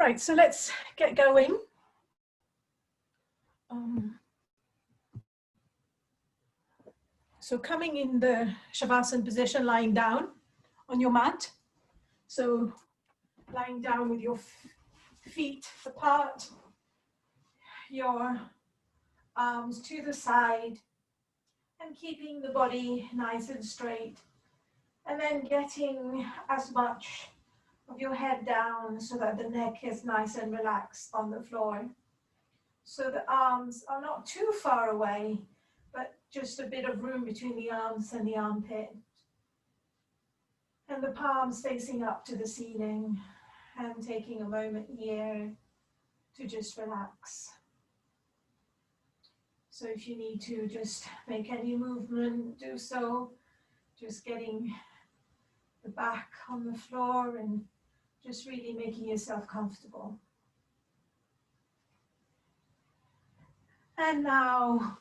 Right, so let's get going. So coming in the Shavasana position, lying down on your mat. So lying down with your feet apart, your arms to the side, and keeping the body nice and straight. And then getting as much of your head down so that the neck is nice and relaxed on the floor. So the arms are not too far away, but just a bit of room between the arms and the armpit. And the palms facing up to the ceiling, and taking a moment here to just relax. So if you need to just make any movement, do so. Just getting the back on the floor and just really making yourself comfortable. And now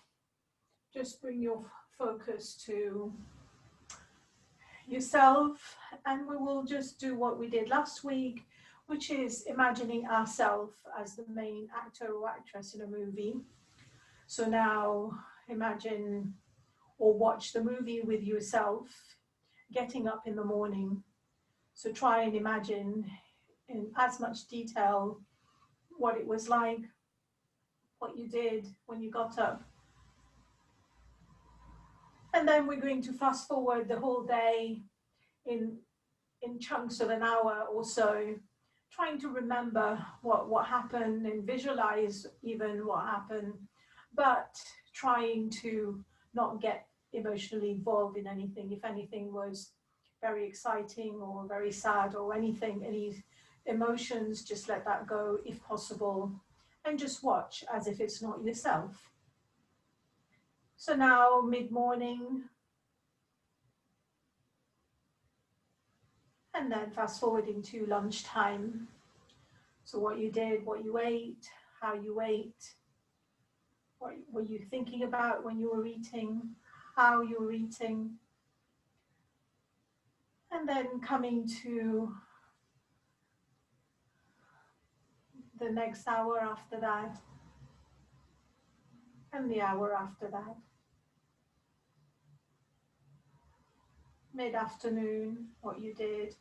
just bring your focus to yourself, and we will just do what we did last week, which is imagining ourselves as the main actor or actress in a movie. So now imagine or watch the movie with yourself getting up in the morning. So try and imagine in as much detail what it was like, what you did when you got up. And then we're going to fast forward the whole day in chunks of an hour or so, trying to remember what happened and visualize even what happened, but trying to not get emotionally involved in anything. If anything was very exciting or very sad or anything, any emotions, just let that go if possible, and just watch as if it's not yourself. So now mid-morning, and then fast forwarding to lunchtime. So what you did, what you ate, how you ate, what were you thinking about when you were eating, how you were eating. And then coming to the next hour after that, and the hour after that. Mid-afternoon, what you did.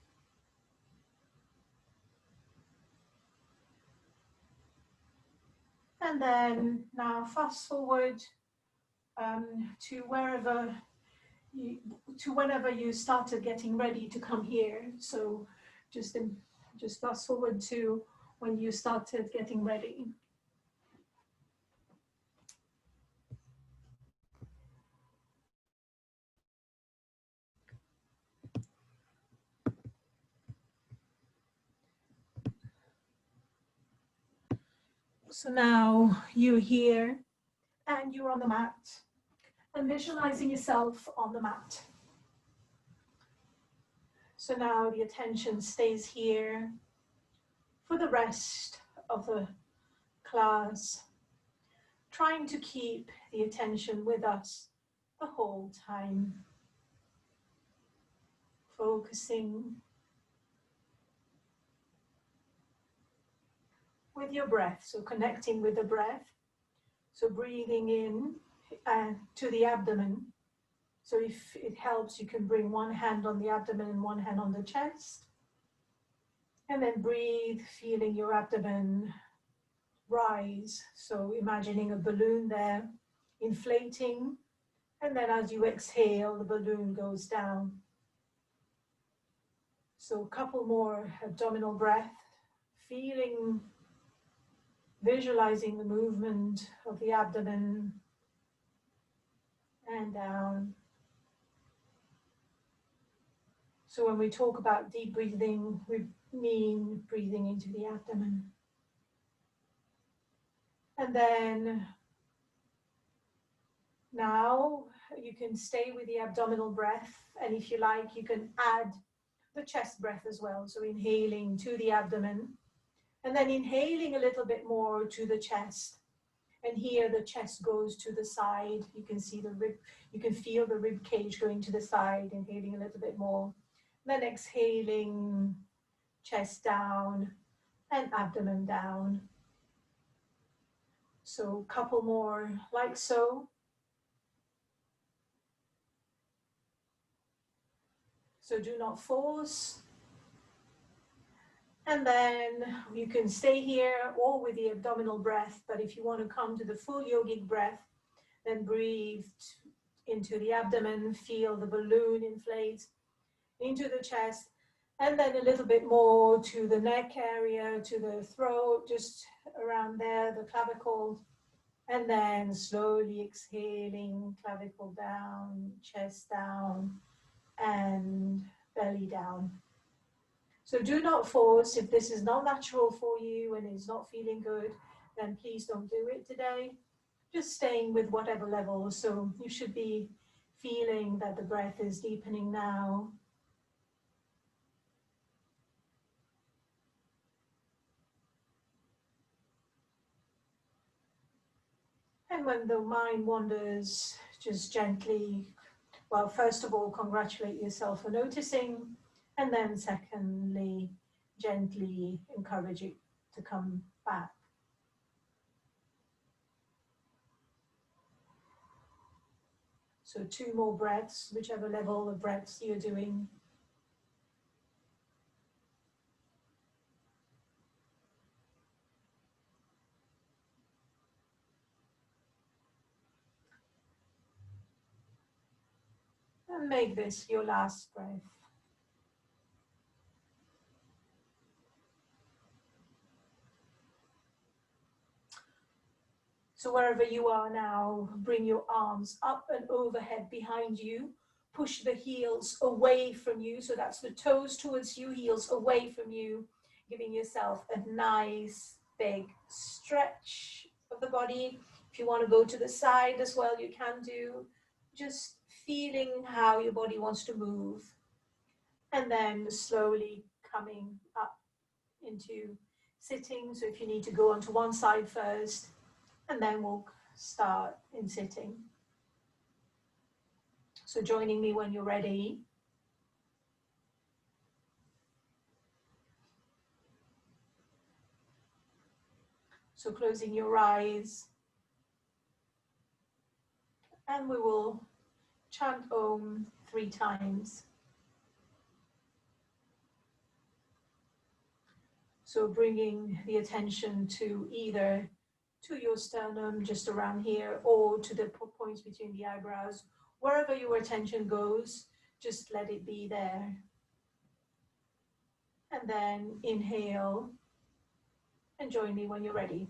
And then now fast forward to whenever you started getting ready to come here. So just fast forward to when you started getting ready. So now you're here and you're on the mat, and visualizing yourself on the mat. So now the attention stays here for the rest of the class, trying to keep the attention with us the whole time, focusing with your breath, so connecting with the breath, so breathing in to the abdomen. So if it helps, you can bring one hand on the abdomen and one hand on the chest, and then breathe, feeling your abdomen rise. So imagining a balloon there, inflating, and then as you exhale, the balloon goes down. So a couple more abdominal breath, feeling, visualizing the movement of the abdomen and down. So when we talk about deep breathing, we mean breathing into the abdomen. And then now you can stay with the abdominal breath, and if you like, you can add the chest breath as well. So inhaling to the abdomen, and then inhaling a little bit more to the chest. And here the chest goes to the side. You can see the rib, you can feel the rib cage going to the side, inhaling a little bit more. Then exhaling, chest down, and abdomen down. So a couple more like so. So do not force. And then you can stay here or with the abdominal breath, but if you want to come to the full yogic breath, then breathe into the abdomen, feel the balloon inflate into the chest, and then a little bit more to the neck area, to the throat, just around there, the clavicle, and then slowly exhaling, clavicle down, chest down, and belly down. So do not force. If this is not natural for you and it's not feeling good, then please don't do it today. Just staying with whatever level. So you should be feeling that the breath is deepening now. And when the mind wanders, just gently, well, first of all, congratulate yourself for noticing. And then secondly, gently encourage it to come back. So 2 more breaths, whichever level of breaths you're doing. And make this your last breath. So wherever you are now, bring your arms up and overhead behind you. Push the heels away from you. So that's the toes towards you, heels away from you, giving yourself a nice big stretch of the body. If you want to go to the side as well, you can do. Just feeling how your body wants to move. And then slowly coming up into sitting. So if you need to go onto one side first, and then we'll start in sitting. So joining me when you're ready. So closing your eyes. And we will chant Om 3 times. So bringing the attention to either to your sternum, just around here, or to the points between the eyebrows. Wherever your attention goes, just let it be there. And then inhale, and join me when you're ready.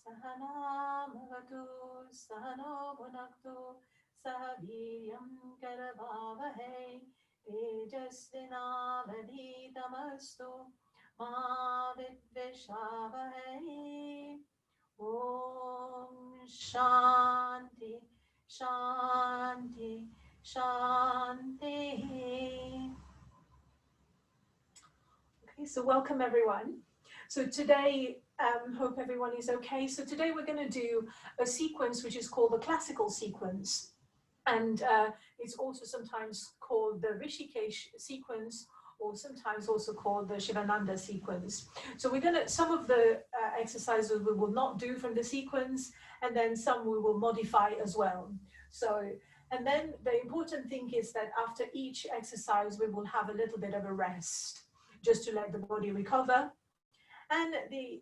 Sahanamavatu sahano bhunaktu sahaviryam karavavahe tejasvinavadhitamastu ma vidvishavahe. Om Shanti Shanti Shanti. Okay, so welcome everyone. So today, hope everyone is okay. So today we're going to do a sequence which is called the classical sequence. And it's also sometimes called the Rishikesh sequence, or sometimes also called the Shivananda sequence. So we're going to, some of the exercises we will not do from the sequence, and then some we will modify as well. So, and then the important thing is that after each exercise, we will have a little bit of a rest, just to let the body recover. And the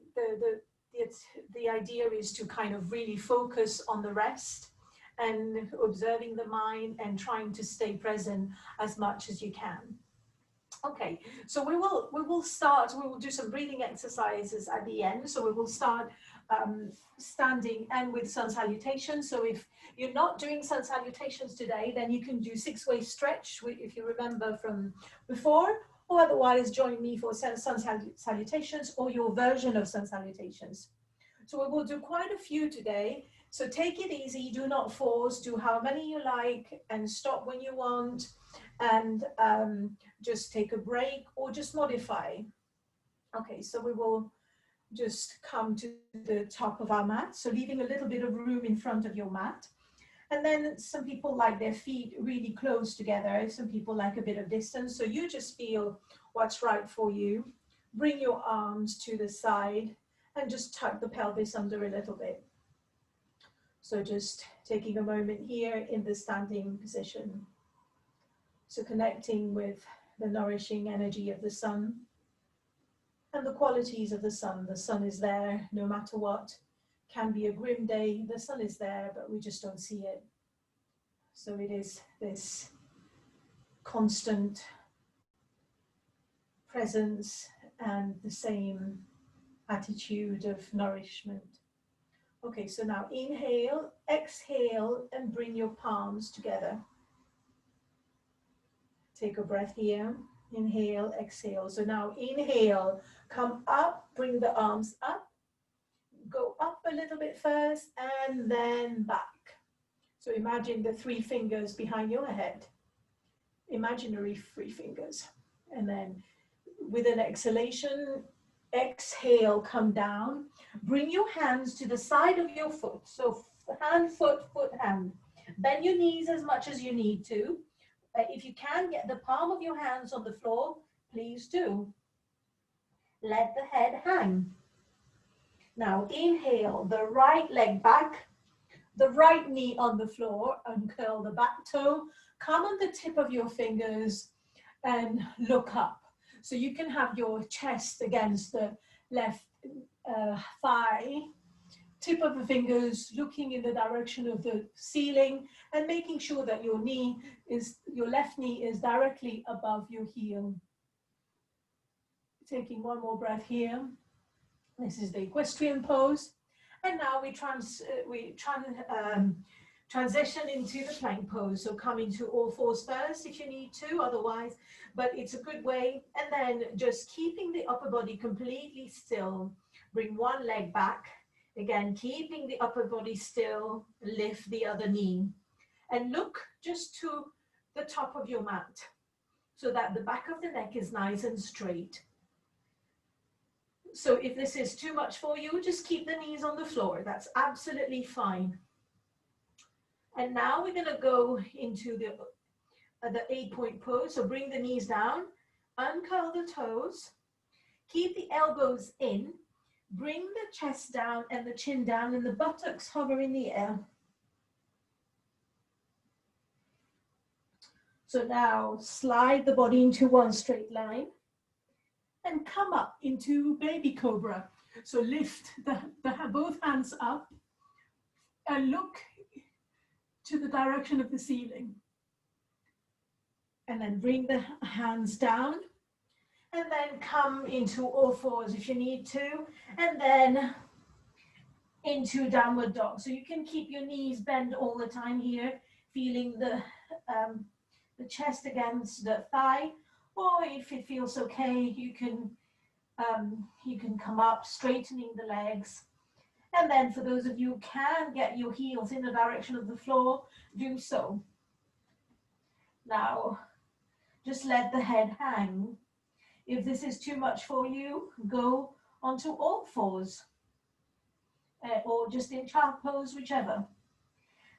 idea is to kind of really focus on the rest and observing the mind and trying to stay present as much as you can. Okay, so we will do some breathing exercises at the end. So we will start standing and with sun salutations. So if you're not doing sun salutations today, then you can do 6-way stretch, if you remember from before, or otherwise join me for sun salutations or your version of sun salutations. So we will do quite a few today. So take it easy, do not force, do how many you like and stop when you want, and just take a break or just modify. Okay, so we will just come to the top of our mat. So leaving a little bit of room in front of your mat. And then some people like their feet really close together. Some people like a bit of distance. So you just feel what's right for you. Bring your arms to the side and just tuck the pelvis under a little bit. So just taking a moment here in the standing position. So connecting with the nourishing energy of the sun and the qualities of the sun. The sun is there no matter what. Can be a grim day, the sun is there, but we just don't see it. So it is this constant presence and the same attitude of nourishment. Okay, so now inhale, exhale, and bring your palms together. Take a breath here. Inhale, exhale. So now inhale, come up, bring the arms up. Go up a little bit first and then back. So imagine the 3 fingers behind your head. Imaginary 3 fingers. And then with an exhalation, exhale, come down. Bring your hands to the side of your foot. So hand, foot, foot, hand. Bend your knees as much as you need to. If you can, get the palm of your hands on the floor, please do. Let the head hang. Now inhale, the right leg back, the right knee on the floor, uncurl the back toe, come on the tip of your fingers and look up. So you can have your chest against the left thigh, tip of the fingers looking in the direction of the ceiling and making sure that your left knee is directly above your heel. Taking one more breath here. This is the equestrian pose. And now we transition into the plank pose. So coming to all fours first if you need to, otherwise, but it's a good way. And then just keeping the upper body completely still. Bring one leg back. Again, keeping the upper body still, lift the other knee. And look just to the top of your mat so that the back of the neck is nice and straight. So if this is too much for you, just keep the knees on the floor. That's absolutely fine. And now we're going to go into the 8-point pose. So bring the knees down, uncurl the toes, keep the elbows in, bring the chest down and the chin down and the buttocks hover in the air. So now slide the body into one straight line and come up into baby cobra. So lift both hands up and look to the direction of the ceiling. And then bring the hands down and then come into all fours if you need to, and then into downward dog. So you can keep your knees bent all the time here, feeling the chest against the thigh, or if it feels okay, you can come up, straightening the legs. And then for those of you who can get your heels in the direction of the floor, do so. Now, just let the head hang. If this is too much for you, go onto all fours or just in child pose, whichever.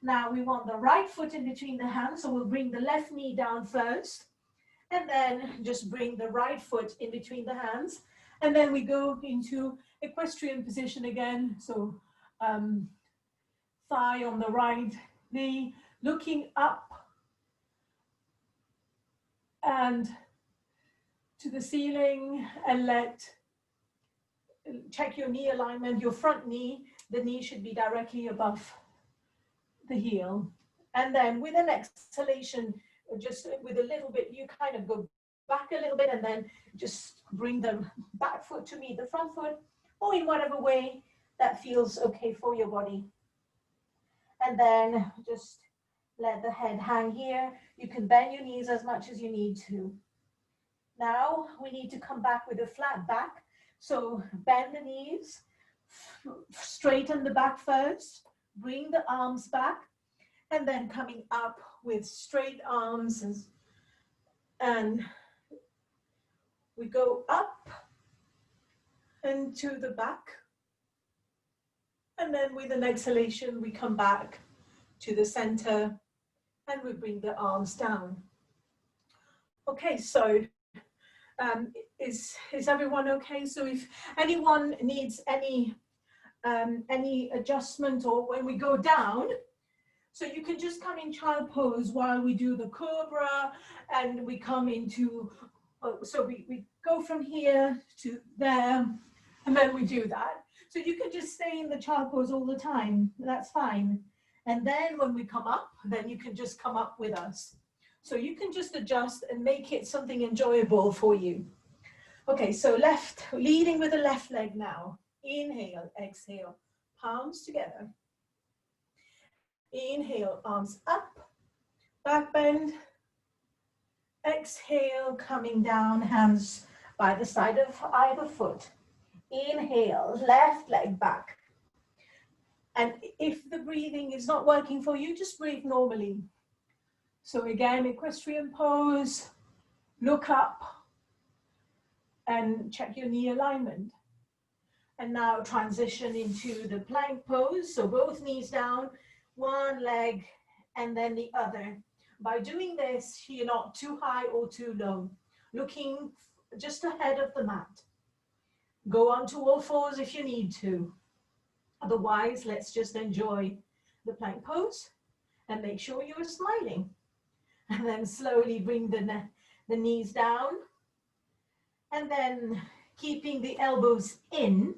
Now we want the right foot in between the hands, so we'll bring the left knee down first, and then just bring the right foot in between the hands. And then we go into equestrian position again. So thigh on the right knee, looking up and to the ceiling, and check your knee alignment, your front knee, the knee should be directly above the heel. And then with an exhalation, just with a little bit, you kind of go back a little bit and then just bring the back foot to meet the front foot, or in whatever way that feels okay for your body. And then just let the head hang here. You can bend your knees as much as you need to. Now we need to come back with a flat back. So bend the knees, straighten the back first, bring the arms back, and then coming up with straight arms, and we go up and to the back. And then with an exhalation, we come back to the center and we bring the arms down. Okay, so is everyone okay? So if anyone needs any adjustment, or when we go down, so you can just come in child pose while we do the cobra, and we come into, so we go from here to there, and then we do that. So you can just stay in the child pose all the time, that's fine. And then when we come up, then you can just come up with us. So you can just adjust and make it something enjoyable for you. Okay, so leading with the left leg now. Inhale, exhale, palms together. Inhale, arms up, back bend. Exhale, coming down, hands by the side of either foot. Inhale, left leg back. And if the breathing is not working for you, just breathe normally. So again, equestrian pose, look up and check your knee alignment. And now transition into the plank pose. So both knees down, one leg and then the other. By doing this, you're not too high or too low, looking just ahead of the mat. Go on to all fours if you need to. Otherwise, let's just enjoy the plank pose and make sure you're smiling. And then slowly bring the knees down. And then keeping the elbows in,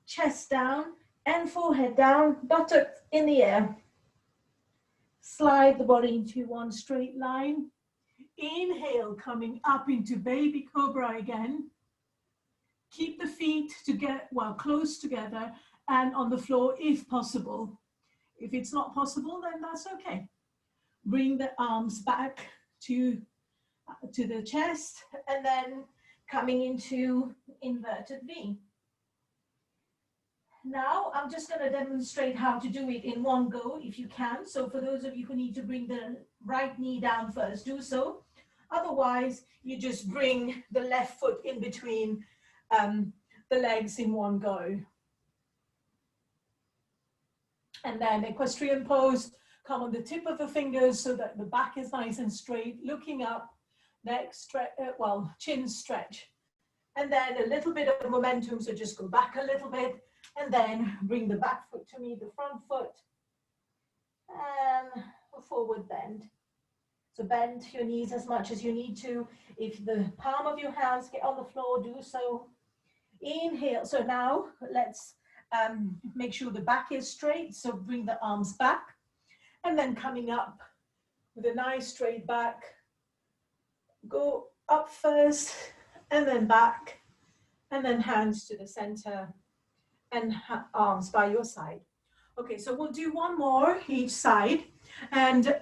chest down and forehead down, buttocks in the air. Slide the body into one straight line. Inhale, coming up into baby cobra again. Keep the feet close together and on the floor if possible. If it's not possible, then that's okay. Bring the arms back to the chest, and then coming into inverted V. Now I'm just going to demonstrate how to do it in one go if you can. So for those of you who need to bring the right knee down first, do so. Otherwise, you just bring the left foot in between the legs in one go. And then equestrian pose, come on the tip of the fingers so that the back is nice and straight, looking up, neck stretch, chin stretch. And then a little bit of momentum, so just go back a little bit, and then bring the back foot to meet the front foot, and a forward bend. So bend your knees as much as you need to. If the palm of your hands get on the floor, do so. Inhale. So now let's make sure the back is straight. So bring the arms back, and then coming up with a nice straight back. Go up first, and then back, and then hands to the center, and arms by your side. Okay, so we'll do one more each side, and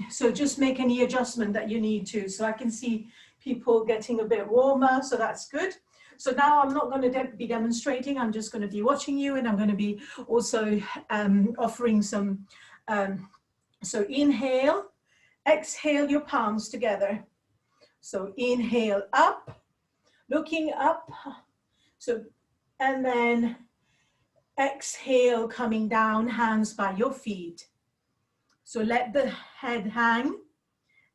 so just make any adjustment that you need to. So I can see people getting a bit warmer, so that's good. So now I'm not going to be demonstrating, I'm just going to be watching you, and I'm going to be also offering some, so inhale, exhale your palms together. So inhale up, looking up, so, and then exhale, coming down, hands by your feet. So let the head hang,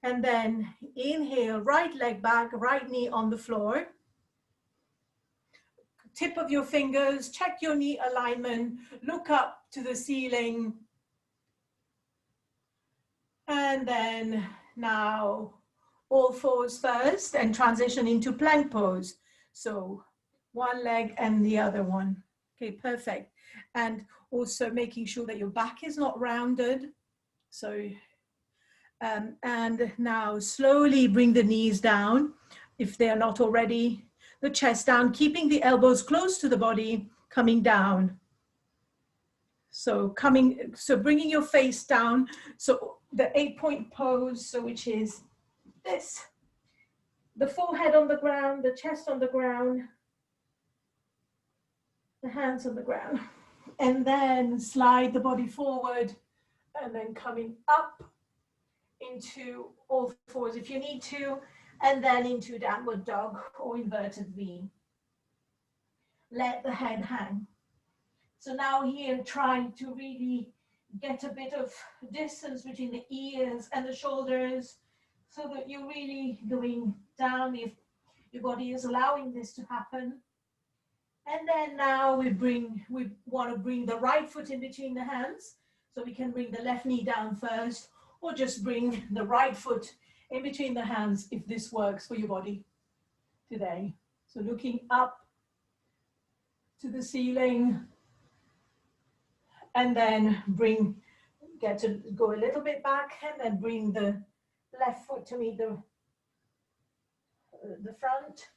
and then inhale, right leg back, right knee on the floor. Tip of your fingers, check your knee alignment, look up to the ceiling. And then now all fours first and transition into plank pose. So one leg and the other one. Okay, perfect. And also making sure that your back is not rounded. So, and now slowly bring the knees down if they are not already. The chest down, keeping the elbows close to the body, coming down. So bringing your face down. So the 8-point pose, so which is this. the forehead on the ground, the chest on the ground, the hands on the ground. And then slide the body forward and then coming up into all fours if you need to, and then into downward dog or inverted V. Let the head hang. So now here, trying to really get a bit of distance between the ears and the shoulders so that you're really going down if your body is allowing this to happen. And then now we want to bring the right foot in between the hands. So we can bring the left knee down first, or just bring the right foot in between the hands if this works for your body today. So looking up to the ceiling, and then get to go a little bit back, and then bring the left foot to meet the front,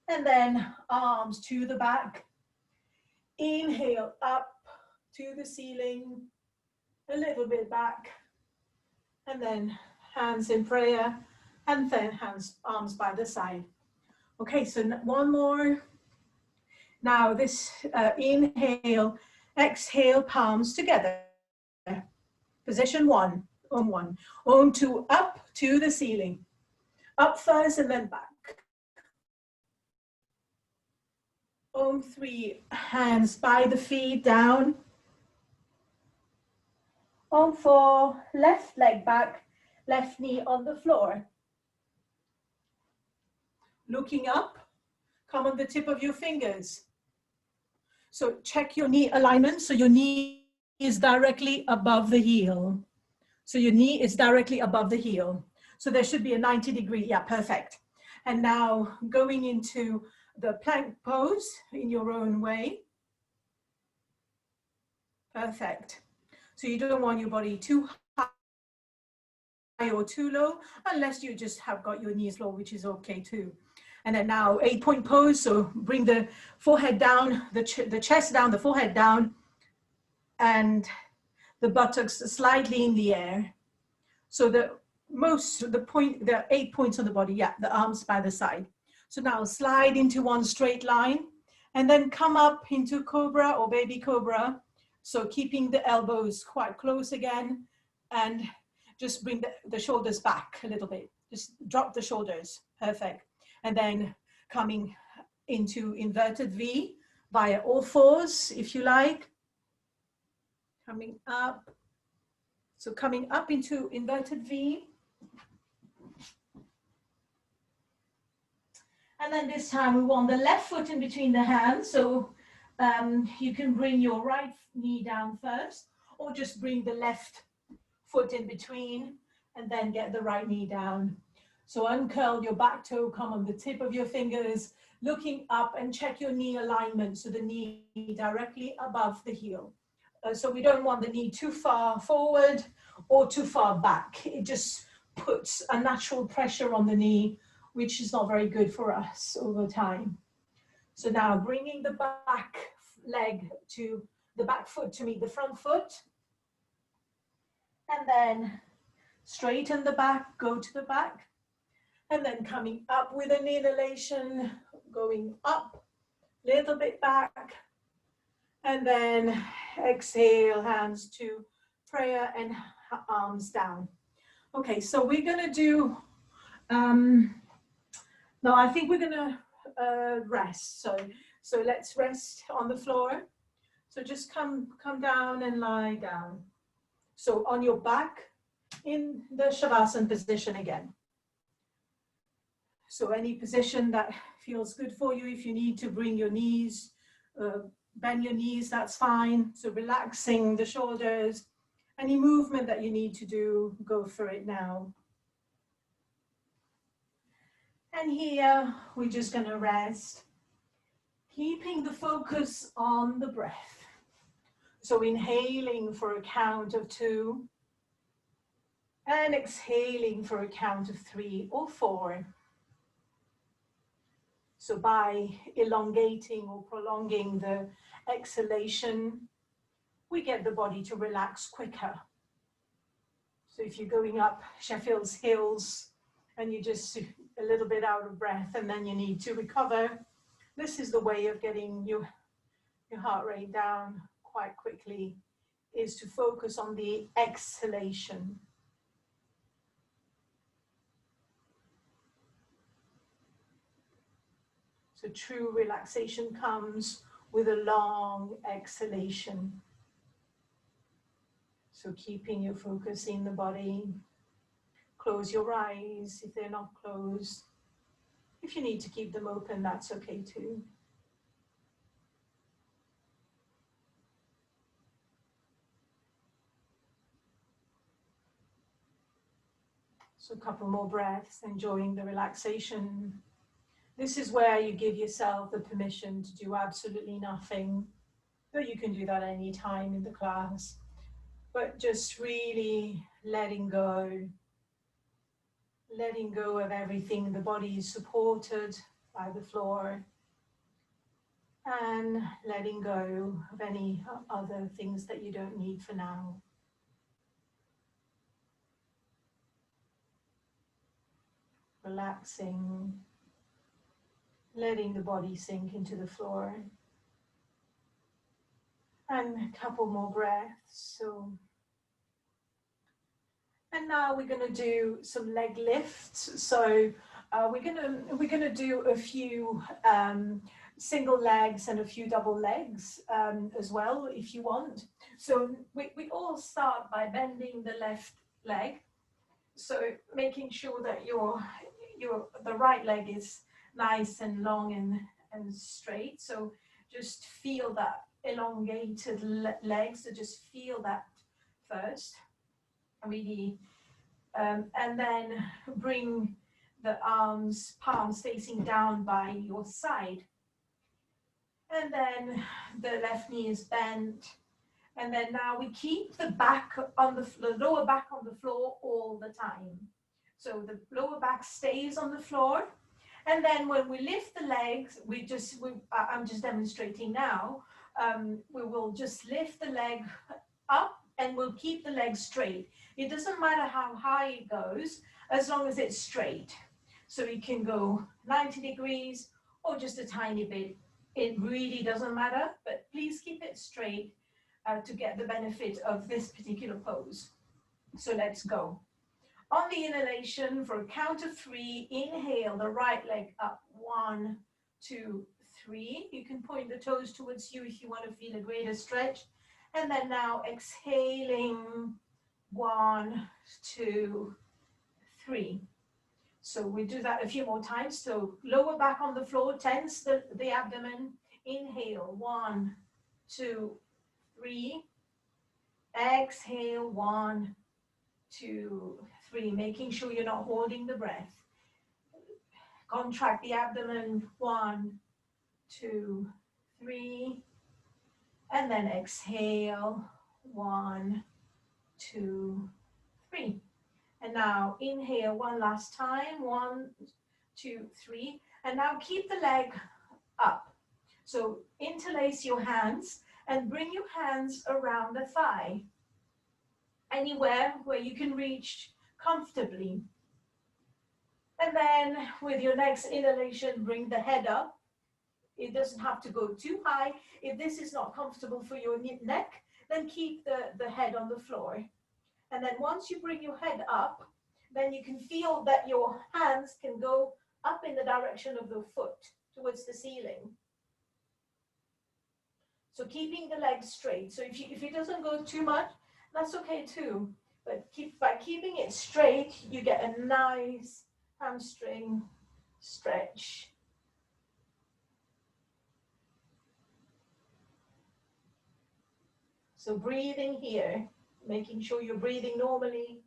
and then arms to the back. Inhale up to the ceiling, a little bit back, and then hands in prayer, and then arms by the side. Okay, so one more. Now this inhale, exhale, palms together. Position one, Om one. Om two, up to the ceiling. Up first and then back. Om three, hands by the feet down. Om four, left leg back, left knee on the floor. Looking up, come on the tip of your fingers. So check your knee alignment. So your knee is directly above the heel. So your knee is directly above the heel. So there should be a 90-degree, yeah, perfect. And now going into the plank pose in your own way. Perfect. So you don't want your body too high or too low, unless you just have got your knees low, which is okay too. And then now 8-point pose. So bring the forehead down, the chest down, the forehead down, and the buttocks slightly in the air. So the 8 points on the body, yeah, the arms by the side. So now slide into one straight line, and then come up into cobra or baby cobra. So keeping the elbows quite close again, and just bring the shoulders back a little bit. Just drop the shoulders, perfect. And then coming into inverted V via all fours, if you like. Coming up. So coming up into inverted V. And then this time we want the left foot in between the hands. So you can bring your right knee down first, or just bring the left foot in between and then get the right knee down. So uncurl your back toe, come on the tip of your fingers, looking up, and check your knee alignment. So the knee directly above the heel. So we don't want the knee too far forward or too far back. It just puts a natural pressure on the knee, which is not very good for us over time. So now bringing the back leg to the back foot to meet the front foot. And then straighten the back, go to the back. And then coming up with an inhalation, going up, little bit back. And then exhale, hands to prayer and arms down. Okay, so we're gonna do, no, I think we're gonna rest. So let's rest on the floor. So just come down and lie down. So on your back in the Shavasana position again. So any position that feels good for you. If you need to bring your knees, bend your knees, that's fine. So relaxing the shoulders. Any movement that you need to do, go for it now. And here, we're just gonna rest, keeping the focus on the breath. So inhaling for a count of 2, and exhaling for a count of 3 or 4. So by elongating or prolonging the exhalation, we get the body to relax quicker. So if you're going up Sheffield's Hills and you just a little bit out of breath, and then you need to recover. This is the way of getting your heart rate down quite quickly, is to focus on the exhalation. So true relaxation comes with a long exhalation. So keeping your focus in the body. Close your eyes if they're not closed. If you need to keep them open, that's okay too. So a couple more breaths, enjoying the relaxation. This is where you give yourself the permission to do absolutely nothing. But you can do that any time in the class. But just really letting go of everything. The body is supported by the floor, and letting go of any other things that you don't need for now. Relaxing, letting the body sink into the floor. And a couple more breaths. And now we're going to do some leg lifts. So we're gonna do a few single legs and a few double legs as well, if you want. So we all start by bending the left leg. So making sure that the right leg is nice and long and straight. So just feel that elongated leg. So just feel that first. Really, and then bring the palms facing down by your side. And then the left knee is bent. And then now we keep the lower back on the floor all the time. So the lower back stays on the floor. And then when we lift the legs, I'm just demonstrating now, we will just lift the leg up and we'll keep the leg straight. It doesn't matter how high it goes, as long as it's straight. So it can go 90 degrees or just a tiny bit. It really doesn't matter, but please keep it straight to get the benefit of this particular pose. So let's go. On the inhalation, for a count of 3, inhale the right leg up. 1, 2, 3. You can point the toes towards you if you want to feel a greater stretch. And then now exhaling, 1, 2, 3. So we do that a few more times. So lower back on the floor, tense the abdomen. Inhale, 1, 2, 3. Exhale, 1, 2, 3. Making sure you're not holding the breath. Contract the abdomen. 1, 2, 3. And then exhale, 1, 2, 3. And now inhale one last time, 1, 2, 3. And now keep the leg up. So interlace your hands and bring your hands around the thigh, anywhere where you can reach comfortably. And then with your next inhalation, bring the head up. It doesn't have to go too high. If this is not comfortable for your neck, then keep the head on the floor. And then once you bring your head up, then you can feel that your hands can go up in the direction of the foot towards the ceiling. So keeping the legs straight. So if it doesn't go too much, that's okay too. But by keeping it straight, you get a nice hamstring stretch. So breathing here, making sure you're breathing normally.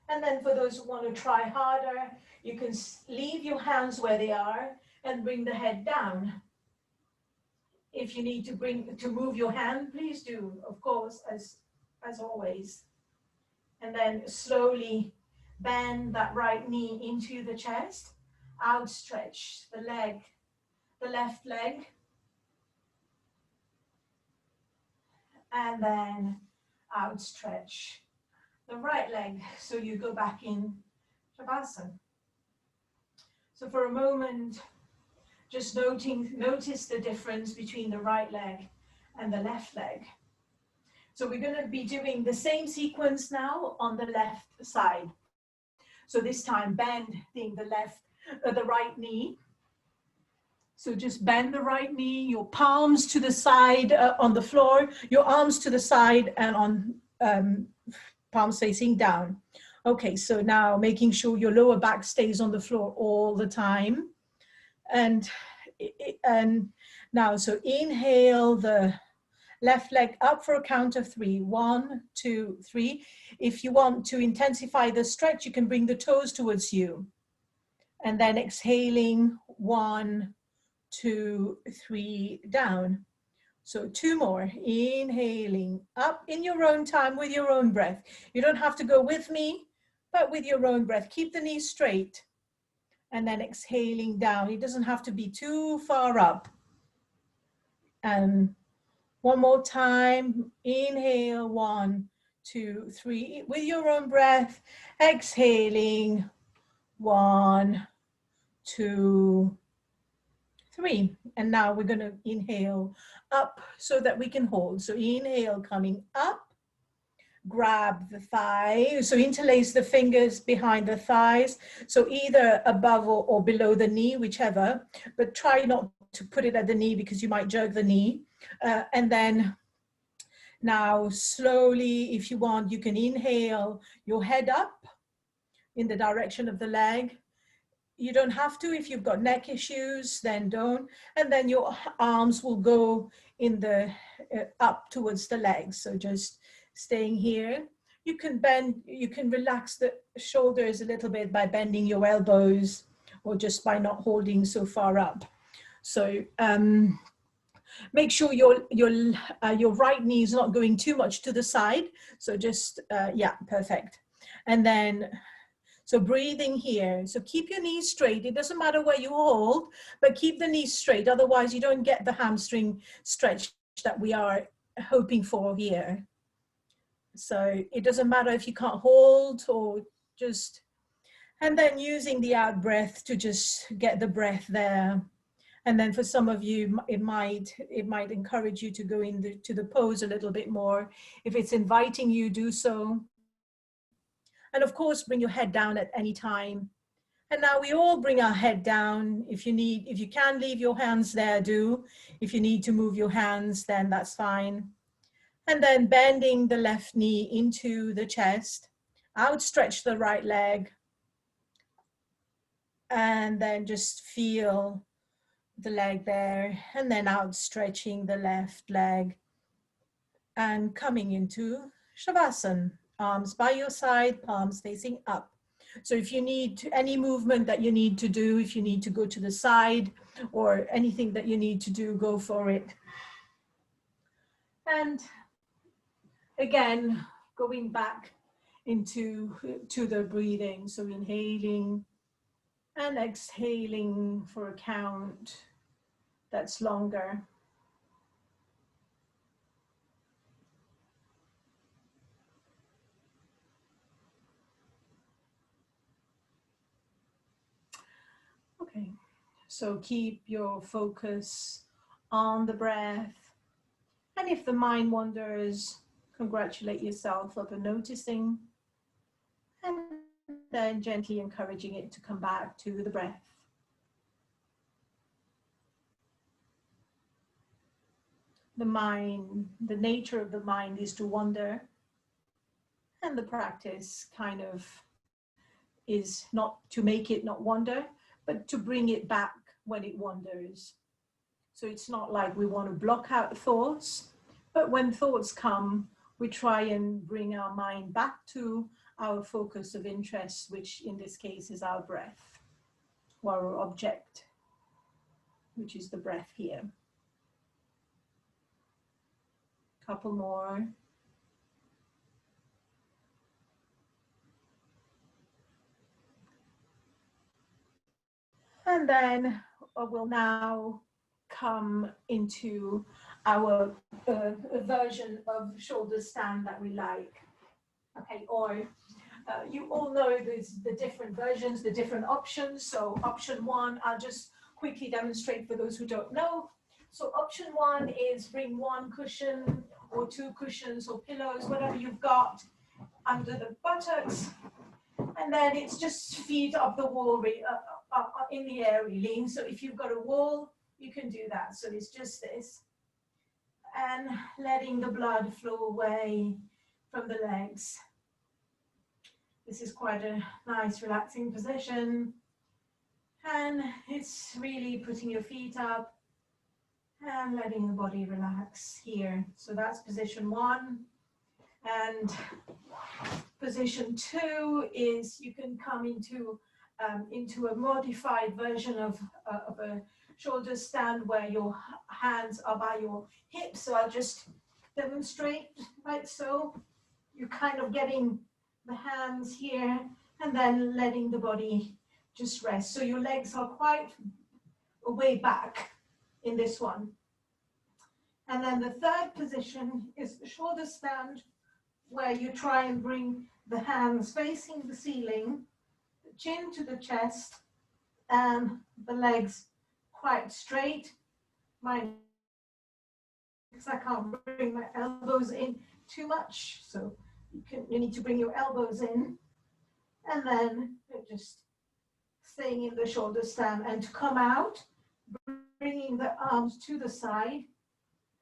And then for those who want to try harder, you can leave your hands where they are and bring the head down. If you need to move your hand, please do, of course, as always. And then slowly bend that right knee into the chest, outstretch the left leg, and then outstretch the right leg. So you go back in Shavasana. So for a moment, just notice the difference between the right leg and the left leg. So we're going to be doing the same sequence now on the left side. So this time bending the right knee. So just bend the right knee, your palms to the side on the floor, your arms to the side and on palms facing down. Okay, so now making sure your lower back stays on the floor all the time. And now, so inhale the left leg up for a count of 3. 1, 2, 3. If you want to intensify the stretch, you can bring the toes towards you. And then exhaling, 1, 2, 3, down. So 2 more, inhaling up in your own time with your own breath. You don't have to go with me, but with your own breath. Keep the knees straight and then exhaling down. It doesn't have to be too far up. And one more time, inhale, 1, 2, 3, with your own breath, exhaling, 1, 2, 3. And now we're going to inhale up so that we can hold. So inhale, coming up, grab the thigh. So interlace the fingers behind the thighs. So either above or below the knee, whichever, but try not to put it at the knee because you might jerk the knee. And then now slowly, if you want, you can inhale your head up in the direction of the leg. You don't have to. If you've got neck issues, then don't. And then your arms will go in the up towards the legs. So just staying here. You can bend, you can relax the shoulders a little bit by bending your elbows or just by not holding so far up. So make sure your right knee is not going too much to the side. So just, yeah, perfect. And then, so breathing here. So keep your knees straight. It doesn't matter where you hold, but keep the knees straight. Otherwise you don't get the hamstring stretch that we are hoping for here. So it doesn't matter if you can't hold or just, and then using the out breath to just get the breath there. And then for some of you, it might encourage you to go into the pose a little bit more. If it's inviting you, do so. And of course, bring your head down at any time. And now we all bring our head down. If you can leave your hands there, do. If you need to move your hands, then that's fine. And then bending the left knee into the chest, outstretch the right leg. And then just feel the leg there, and then outstretching the left leg and coming into Shavasana. Arms by your side, palms facing up. So if you need any movement that you need to do, if you need to go to the side or anything that you need to do, go for it. And again, going back into the breathing. So inhaling and exhaling for a count that's longer. Okay, so keep your focus on the breath. And if the mind wanders, congratulate yourself for noticing and then gently encouraging it to come back to the breath. The mind, the nature of the mind is to wander, and the practice kind of is not to make it not wander, but to bring it back when it wanders. So it's not like we want to block out thoughts, but when thoughts come, we try and bring our mind back to our focus of interest, which in this case is our breath, or our object, which is the breath here. Couple more. And then we'll now come into our version of shoulder stand that we like. Okay, or you all know the different versions, the different options. So option one, I'll just quickly demonstrate for those who don't know. So option one is bring one cushion or two cushions or pillows, whatever you've got, under the buttocks. And then it's just feet up the wall in the air really. So if you've got a wall, you can do that. So it's just this. And letting the blood flow away from the legs. This is quite a nice relaxing position. And it's really putting your feet up and letting the body relax here. So that's position one. And position two is you can come into a modified version of a shoulder stand where your hands are by your hips. So I'll just demonstrate like so. You're kind of getting the hands here and then letting the body just rest. So your legs are quite a way back in this one. And then the third position is the shoulder stand, where you try and bring the hands facing the ceiling, the chin to the chest, and the legs quite straight. Because I can't bring my elbows in too much, so you need to bring your elbows in, and then just staying in the shoulder stand, and to come out, bringing the arms to the side,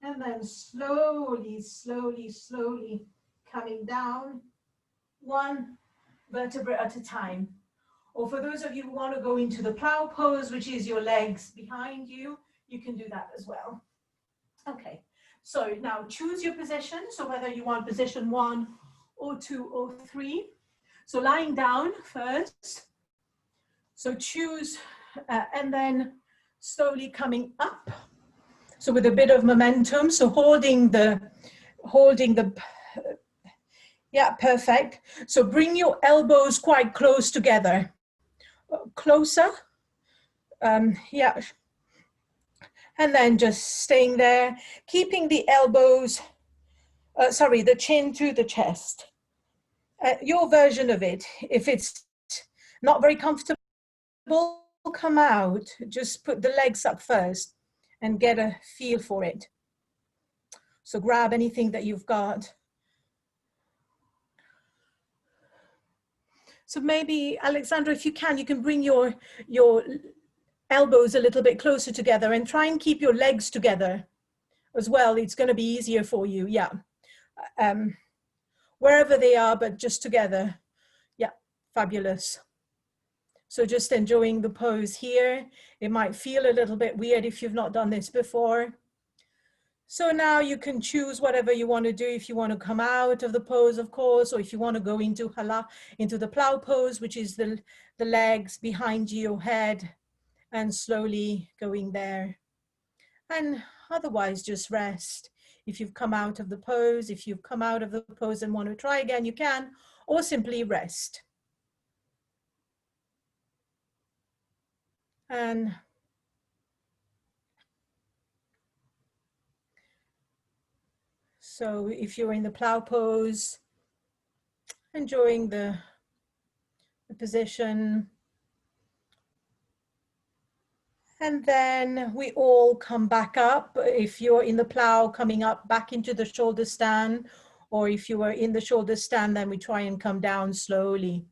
and then slowly, slowly, slowly coming down, one vertebra at a time. Or for those of you who want to go into the plow pose, which is your legs behind you, you can do that as well. Okay, so now choose your position. So whether you want position one or two or three. So lying down first. So choose and then slowly coming up. So with a bit of momentum, so holding the, yeah, perfect. So bring your elbows quite close together, closer, yeah. And then just staying there, keeping the elbows, the chin to the chest. Your version of it, if it's not very comfortable, come out, just put the legs up first and get a feel for it. So grab anything that you've got. So maybe, Alexandra, if you can bring your elbows a little bit closer together and try and keep your legs together as well. It's going to be easier for you, yeah. Wherever they are, but just together. Yeah, fabulous. So just enjoying the pose here. It might feel a little bit weird if you've not done this before. So now you can choose whatever you want to do. If you want to come out of the pose, of course, or if you want to go into the plow pose, which is the legs behind your head and slowly going there. And otherwise just rest. If you've come out of the pose, if you've come out of the pose and want to try again, you can, or simply rest. And so if you're in the plow pose, enjoying the position. And then we all come back up. If you're in the plow, coming up back into the shoulder stand, or if you are in the shoulder stand, then we try and come down slowly.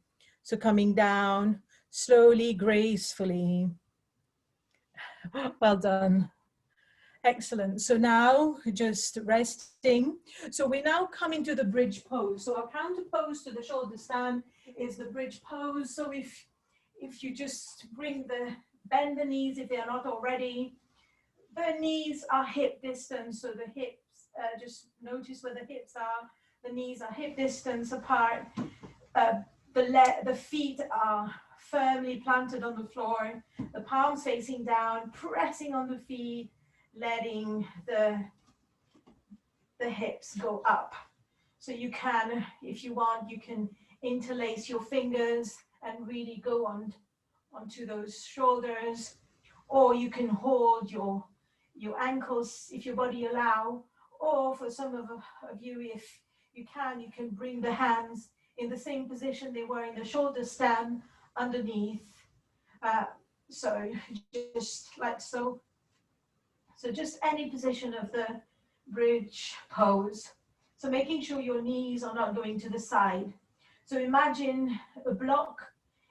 So coming down slowly, gracefully. Well done. Excellent. So now just resting. So we now come into the bridge pose. So our counter pose to the shoulder stand is the bridge pose. So if you just bend the knees if they are not already. The knees are hip distance. So the hips, just notice where the hips are. The knees are hip distance apart. The feet are firmly planted on the floor. The palms facing down, pressing on the feet, letting the hips go up. So you can, if you want, you can interlace your fingers and really go onto those shoulders, or you can hold your ankles if your body allow, or for some of you, if you can bring the hands in the same position they were in the shoulder stand underneath. So just like so. So just any position of the bridge pose. So making sure your knees are not going to the side. So imagine a block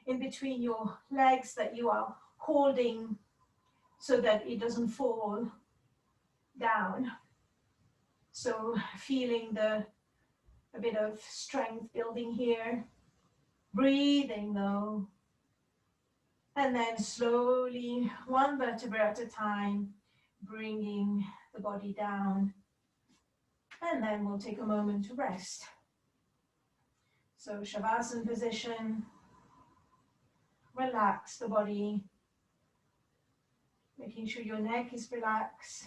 in between your legs that you are holding so that it doesn't fall down. So feeling a bit of strength building here. Breathing though. And then slowly, one vertebra at a time, bringing the body down. And then we'll take a moment to rest. So Shavasana position, relax the body, making sure your neck is relaxed.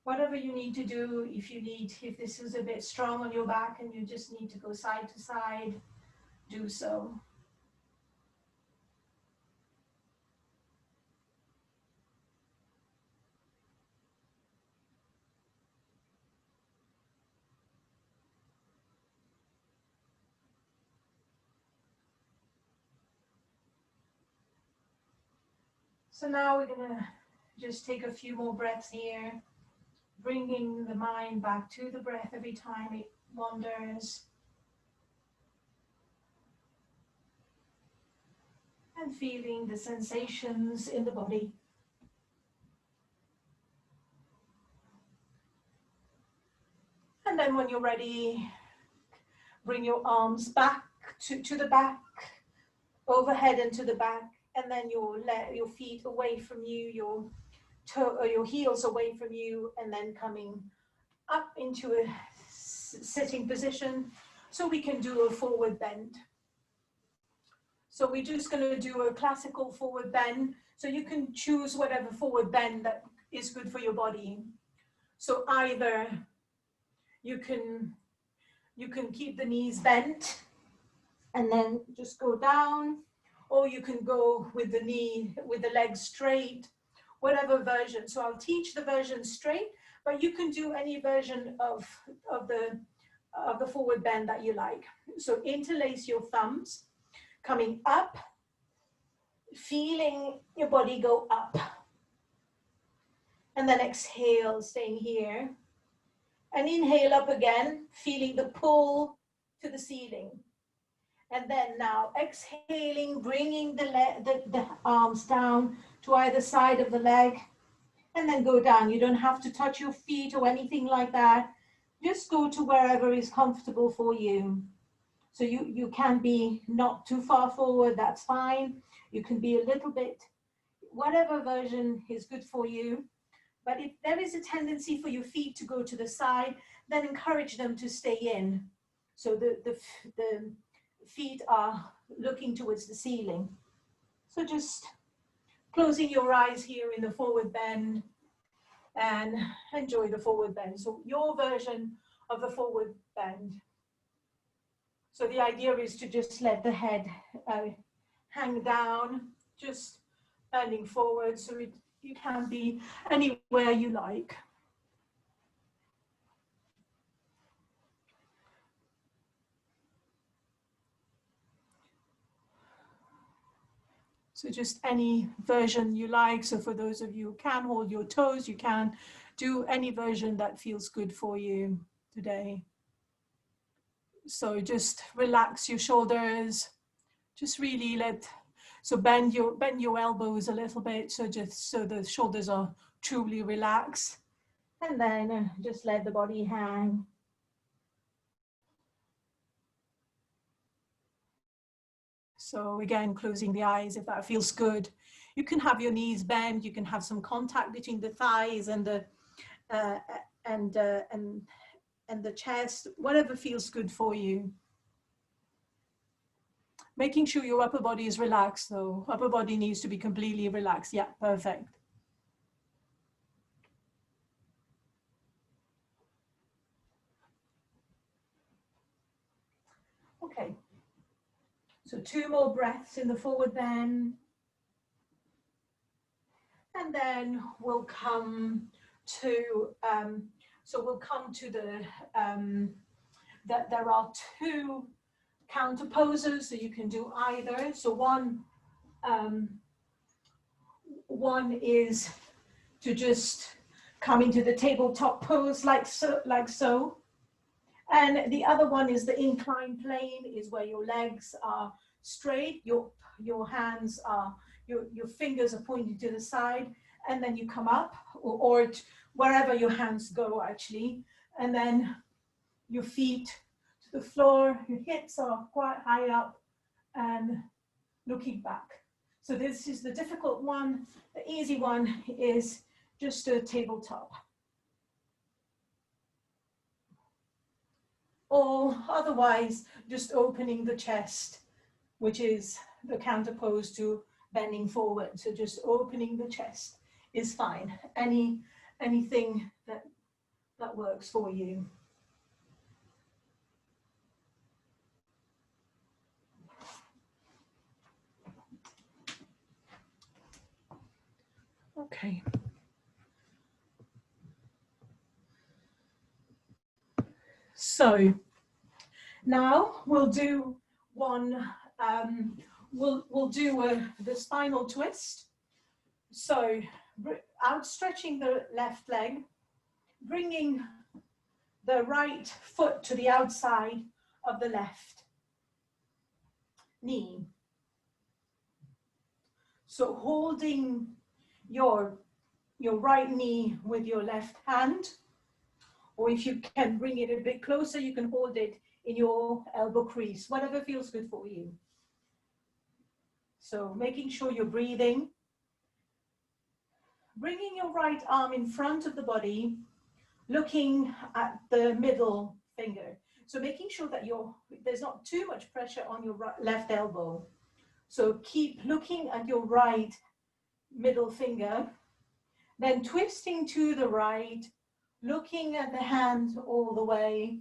Whatever you need to do, if this is a bit strong on your back and you just need to go side to side, do so. So now we're going to just take a few more breaths here, bringing the mind back to the breath every time it wanders. And feeling the sensations in the body. And then when you're ready, bring your arms back to the back, overhead and to the back, and then your feet away from you, your heels away from you, and then coming up into a sitting position so we can do a forward bend. So we're just going to do a classical forward bend. So you can choose whatever forward bend that is good for your body. So either you can keep the knees bent and then just go down, or you can go with the legs straight, whatever version. So I'll teach the version straight, but you can do any version of the forward bend that you like. So interlace your thumbs, coming up, feeling your body go up. And then exhale, staying here. And inhale up again, feeling the pull to the ceiling. And then now exhaling, bringing the arms down to either side of the leg. And then go down. You don't have to touch your feet or anything like that. Just go to wherever is comfortable for you. So you can be not too far forward, that's fine. You can be a little bit, whatever version is good for you. But if there is a tendency for your feet to go to the side, then encourage them to stay in. So the feet are looking towards the ceiling. So just closing your eyes here in the forward bend and enjoy the forward bend. So your version of the forward bend. So the idea is to just let the head hang down, just bending forward, so you can be anywhere you like. So just any version you like. So for those of you who can hold your toes, you can do any version that feels good for you today. So just relax your shoulders, just really so bend your elbows a little bit, so just so the shoulders are truly relaxed. And then just let the body hang. So again, closing the eyes if that feels good. You can have your knees bent, you can have some contact between the thighs and the chest, whatever feels good for you. Making sure your upper body is relaxed though. Upper body needs to be completely relaxed. Yeah, perfect. Okay. So 2 more breaths in the forward bend. And then we'll come to, the that there are two counter poses, so you can do either. So one is to just come into the tabletop pose like so. And the other one is the inclined plane, is where your legs are straight, your hands are, your fingers are pointing to the side, and then you come up, or wherever your hands go actually, and then your feet to the floor, your hips are quite high up and looking back. So this is the difficult one. The easy one is just a tabletop. Or otherwise, just opening the chest, which is the counter pose to bending forward. So just opening the chest is fine. Anything that works for you. Okay. So now we'll do one, we'll do the spinal twist. So outstretching the left leg, bringing the right foot to the outside of the left knee. So holding your right knee with your left hand, or if you can bring it a bit closer, you can hold it in your elbow crease, whatever feels good for you. So making sure you're breathing. Bringing your right arm in front of the body, looking at the middle finger. So making sure that there's not too much pressure on your left elbow. So keep looking at your right middle finger, then twisting to the right, looking at the hand all the way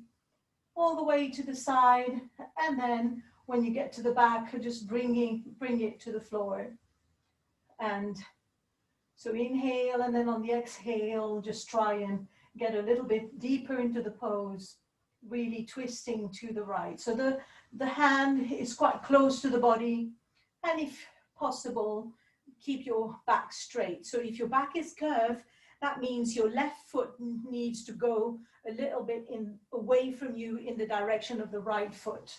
to the side, and then when you get to the back, just bring it to the floor. And so inhale, and then on the exhale, just try and get a little bit deeper into the pose, really twisting to the right. So the hand is quite close to the body, and if possible, keep your back straight. So if your back is curved, that means your left foot needs to go a little bit away from you in the direction of the right foot.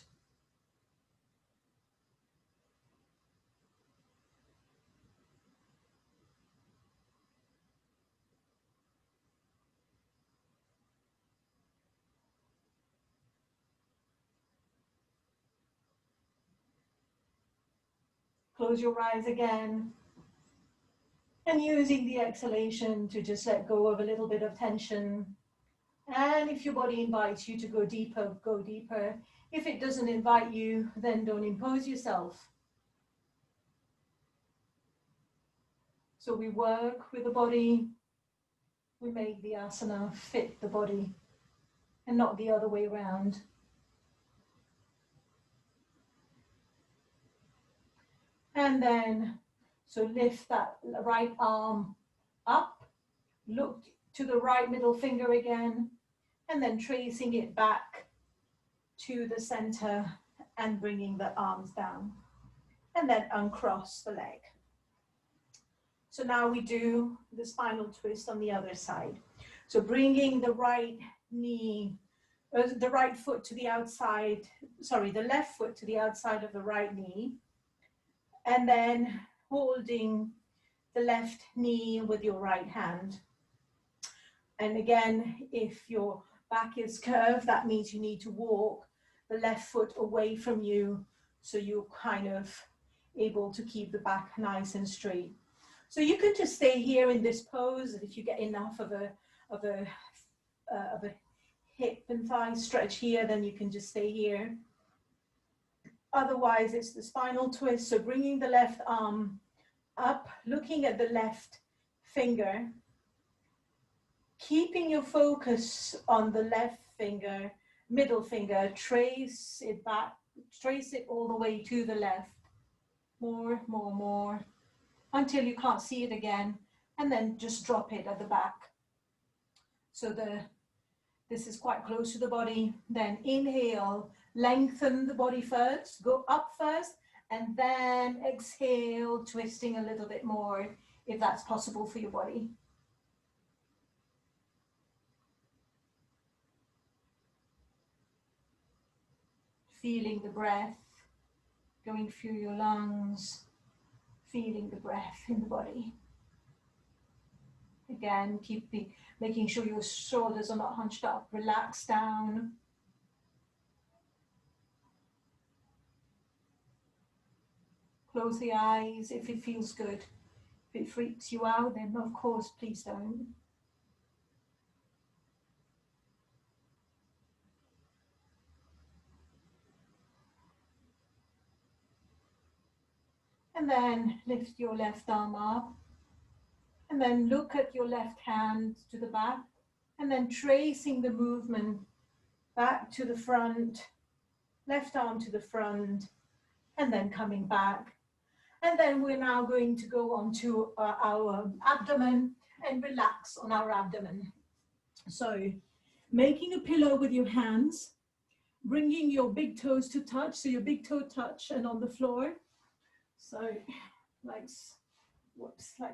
Close your eyes again. And using the exhalation to just let go of a little bit of tension. And if your body invites you to go deeper, go deeper. If it doesn't invite you, then don't impose yourself. So we work with the body. We make the asana fit the body and not the other way around. And then, so lift that right arm up, look to the right middle finger again, and then tracing it back to the center and bringing the arms down. And then uncross the leg. So now we do the spinal twist on the other side. So bringing the right knee, the right foot to the outside, the left foot to the outside of the right knee. And then holding the left knee with your right hand. And again, if your back is curved, that means you need to walk the left foot away from you, so you're kind of able to keep the back nice and straight. So you can just stay here in this pose, and if you get enough of a hip and thigh stretch here, then you can just stay here. Otherwise, it's the spinal twist. So bringing the left arm up, looking at the left finger, keeping your focus on the left finger, middle finger, trace it back, trace it all the way to the left. More, until you can't see it again, and then just drop it at the back. So This is quite close to the body. Then inhale, lengthen the body first, go up first, and then exhale, twisting a little bit more if that's possible for your body. Feeling the breath going through your lungs, feeling the breath in the body. Again, making sure your shoulders are not hunched up, relax down. Close the eyes if it feels good. If it freaks you out, then of course, please don't. And then lift your left arm up. And then look at your left hand to the back. And then tracing the movement back to the front, left arm to the front, and then coming back. And then we're now going to go on to our abdomen and relax on our abdomen. So making a pillow with your hands, bringing your big toes to touch, so your big toe touch and on the floor. So like so.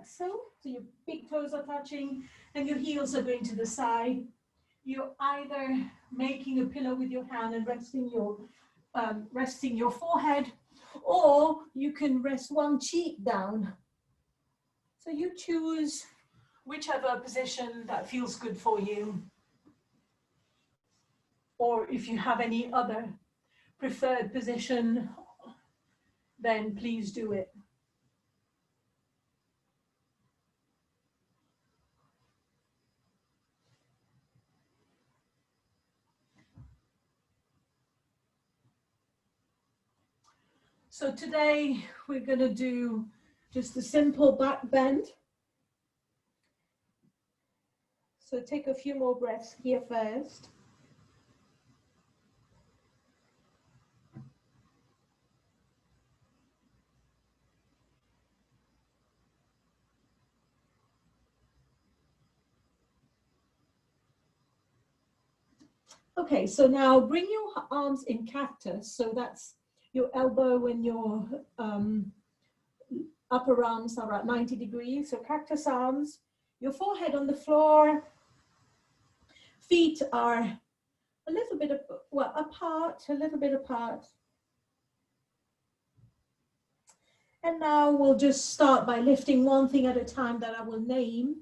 So your big toes are touching and your heels are going to the side. You're either making a pillow with your hand and resting your forehead, or you can rest one cheek down. So you choose whichever position that feels good for you. Or if you have any other preferred position, then please do it. So today we're going to do just a simple back bend. So take a few more breaths here first. Okay, so now bring your arms in cactus. So that's your elbow and your upper arms are at 90 degrees. So cactus arms, your forehead on the floor, feet are a little bit apart, a little bit apart. And now we'll just start by lifting one thing at a time that I will name.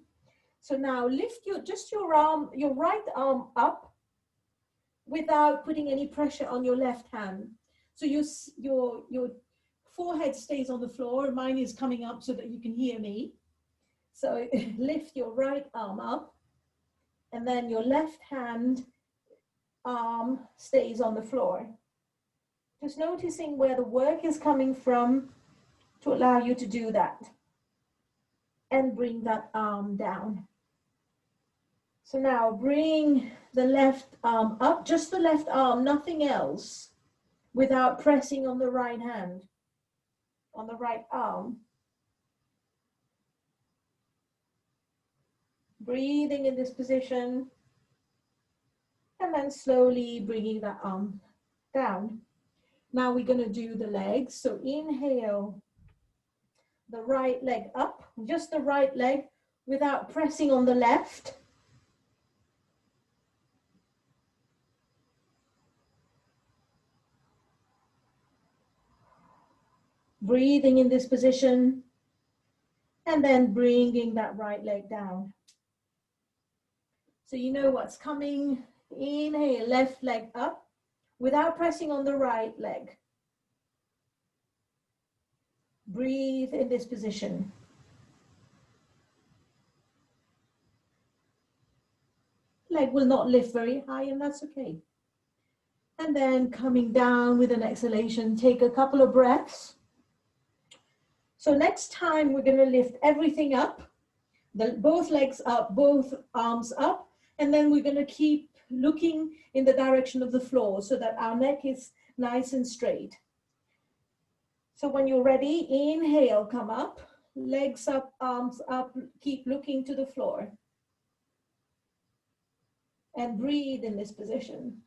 So now lift your right arm up without putting any pressure on your left hand. So your forehead stays on the floor. Mine is coming up so that you can hear me. So lift your right arm up, and then your left hand arm stays on the floor. Just noticing where the work is coming from to allow you to do that. And bring that arm down. So now bring the left arm up, just the left arm, nothing else, without pressing on the right hand, on the right arm. Breathing in this position, and then slowly bringing that arm down. Now we're going to do the legs. So inhale, the right leg up, just the right leg, without pressing on the left. Breathing in this position, and then bringing that right leg down. So you know what's coming. Inhale, left leg up, without pressing on the right leg. Breathe in this position. Leg will not lift very high, and that's okay. And then coming down with an exhalation, take a couple of breaths. So next time we're going to lift everything up, both legs up, both arms up, and then we're going to keep looking in the direction of the floor so that our neck is nice and straight. So when you're ready, inhale, come up, legs up, arms up, keep looking to the floor. and breathe in this position.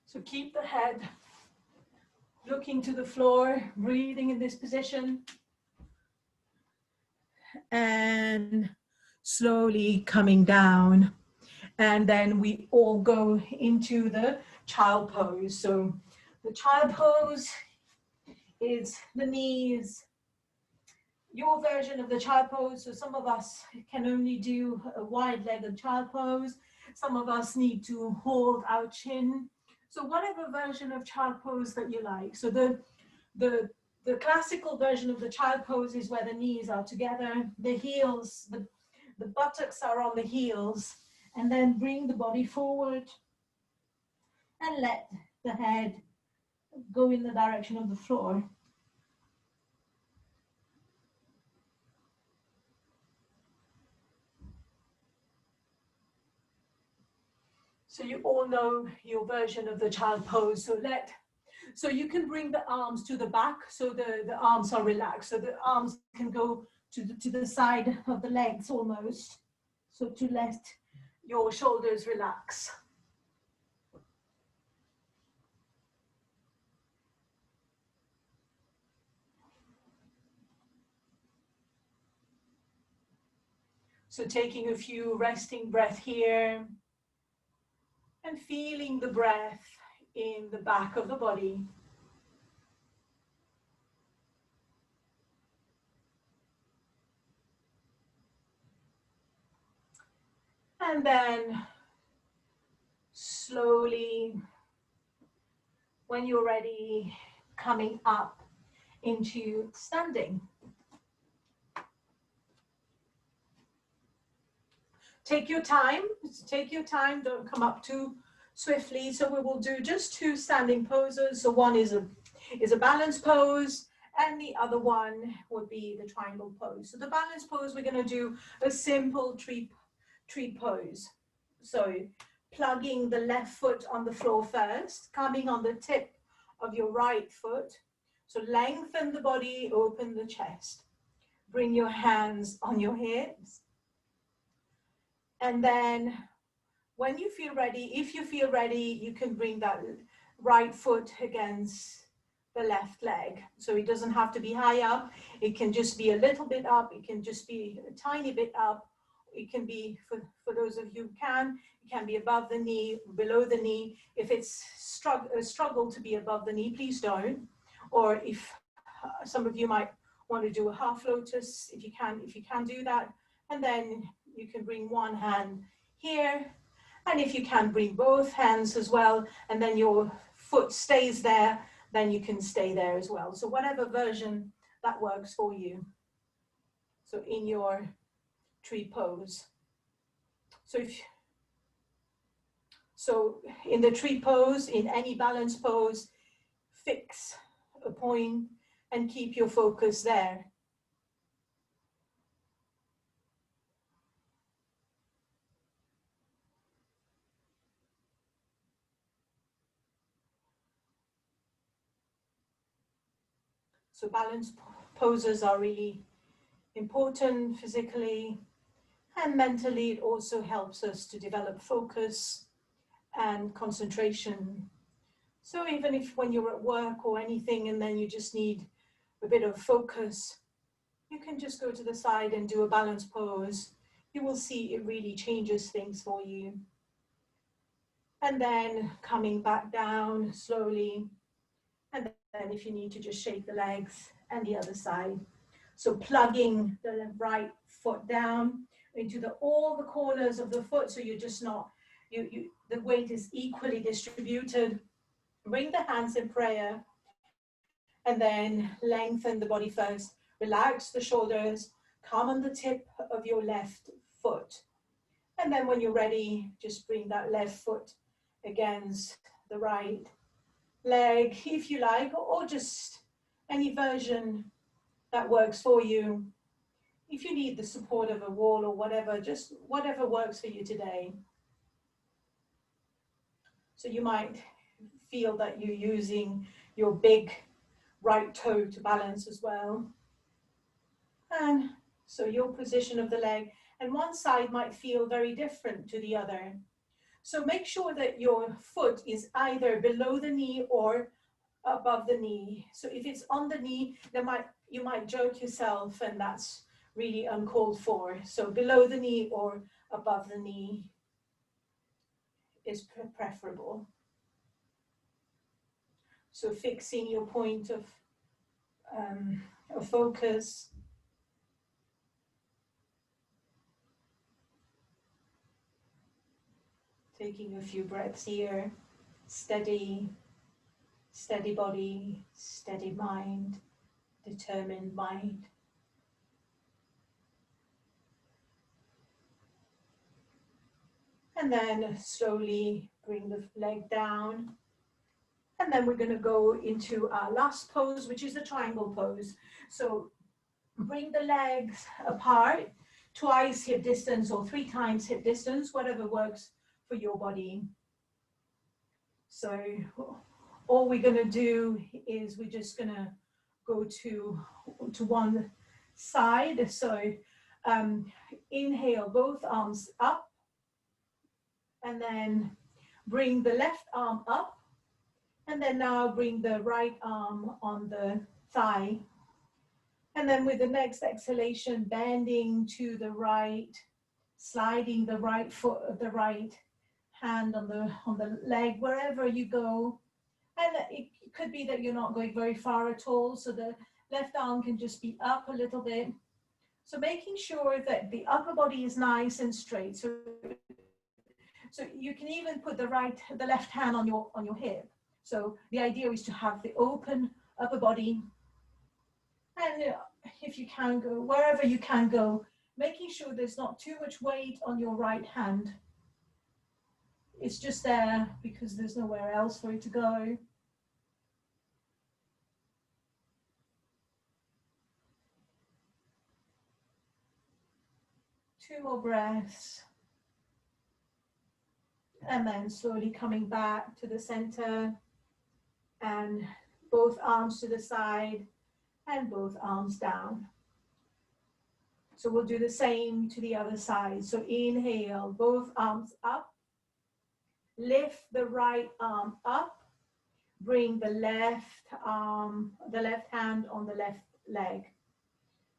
So keep the head looking to the floor, breathing in this position. And slowly coming down. And then we all go into the child pose. So the child pose is the knees, your version of the child pose. So some of us can only do a wide-legged child pose. Some of us need to hold our chin. So whatever version of child pose that you like. So the classical version of the child pose is where the knees are together, the heels, the buttocks are on the heels, and then bring the body forward and let the head go in the direction of the floor. So you all know your version of the child pose. So you can bring the arms to the back, so the arms are relaxed. So the arms can go to the side of the legs almost. So to let your shoulders relax. So taking a few resting breath here and feeling the breath in the back of the body. And then slowly, when you're ready, coming up into standing. Take your time, don't come up too swiftly. So we will do just two standing poses. So one is a balance pose, and the other one would be the triangle pose. So the balance pose, we're going to do a simple tree pose. So plugging the left foot on the floor first, coming on the tip of your right foot. So lengthen the body, open the chest. Bring your hands on your hips. And then when you feel ready, if you feel ready, you can bring that right foot against the left leg. So it doesn't have to be high up. It can just be a little bit up. It can just be a tiny bit up. It can be, for those of you who can, it can be above the knee, below the knee. If it's a struggle to be above the knee, please don't. Or if some of you might want to do a half lotus, if you can do that. And then you can bring one hand here. And if you can, bring both hands as well. And then your foot stays there, then you can stay there as well. So whatever version that works for you. So in your tree pose. So in the tree pose, in any balance pose, fix a point and keep your focus there. So balance poses are really important physically and mentally. It also helps us to develop focus and concentration. So even if when you're at work or anything and then you just need a bit of focus, you can just go to the side and do a balance pose. You will see it really changes things for you. And then coming back down slowly. And then if you need to just shake the legs and the other side. So plugging the right foot down into all the corners of the foot, so you're just not, the weight is equally distributed. Bring the hands in prayer, and then lengthen the body first. Relax the shoulders, come on the tip of your left foot. And then when you're ready, just bring that left foot against the right leg, if you like, or just any version that works for you. If you need the support of a wall or whatever, just whatever works for you today. So you might feel that you're using your big right toe to balance as well. And so your position of the leg, and one side might feel very different to the other. So make sure that your foot is either below the knee or above the knee. So if it's on the knee, you might jerk yourself, and that's really uncalled for. So below the knee or above the knee is preferable. So fixing your point of focus. Taking a few breaths here. Steady, steady body, steady mind, determined mind. And then slowly bring the leg down. And then we're going to go into our last pose, which is the triangle pose. So bring the legs apart, twice hip distance or 3 times hip distance, whatever works for your body. So all we're going to do is we're just going to go to one side. So inhale, both arms up, and then bring the left arm up, and then now bring the right arm on the thigh. And then with the next exhalation, bending to the right, sliding the right foot, the right hand on the leg, wherever you go. And it could be that you're not going very far at all, so the left arm can just be up a little bit. So making sure that the upper body is nice and straight. So you can even put the left hand on your hip. So the idea is to have the open upper body. And if you can go, wherever you can go, making sure there's not too much weight on your right hand. It's just there because there's nowhere else for it to go. Two more breaths. And then slowly coming back to the center, and both arms to the side and both arms down. So we'll do the same to the other side. So inhale, both arms up. Lift the right arm up. Bring the left hand on the left leg.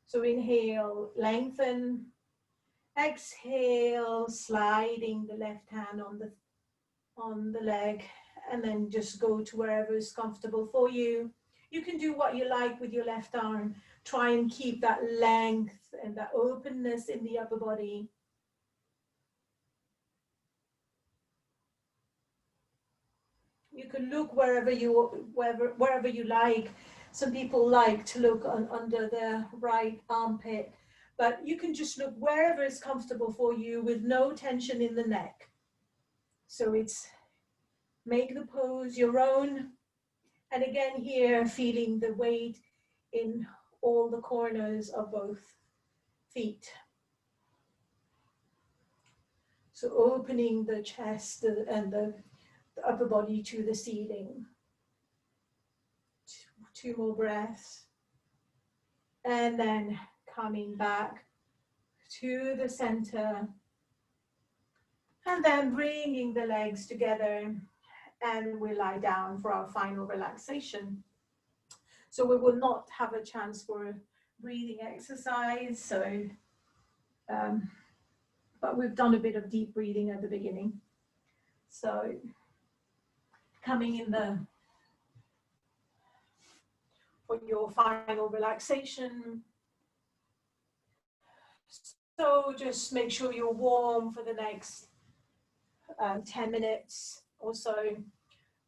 So inhale, lengthen. Exhale, sliding the left hand on the leg, and then just go to wherever is comfortable for you. You can do what you like with your left arm. Try and keep that length and that openness in the upper body. You can look wherever you like. Some people like to look under their right armpit, but you can just look wherever is comfortable for you with no tension in the neck. So it's make the pose your own. And again here, feeling the weight in all the corners of both feet. So opening the chest and the upper body to the ceiling. Two more breaths. And then coming back to the center. And then bringing the legs together, and we lie down for our final relaxation. So we will not have a chance for a breathing exercise. So, but we've done a bit of deep breathing at the beginning. So coming in for your final relaxation. So just make sure you're warm for the next 10 minutes or so.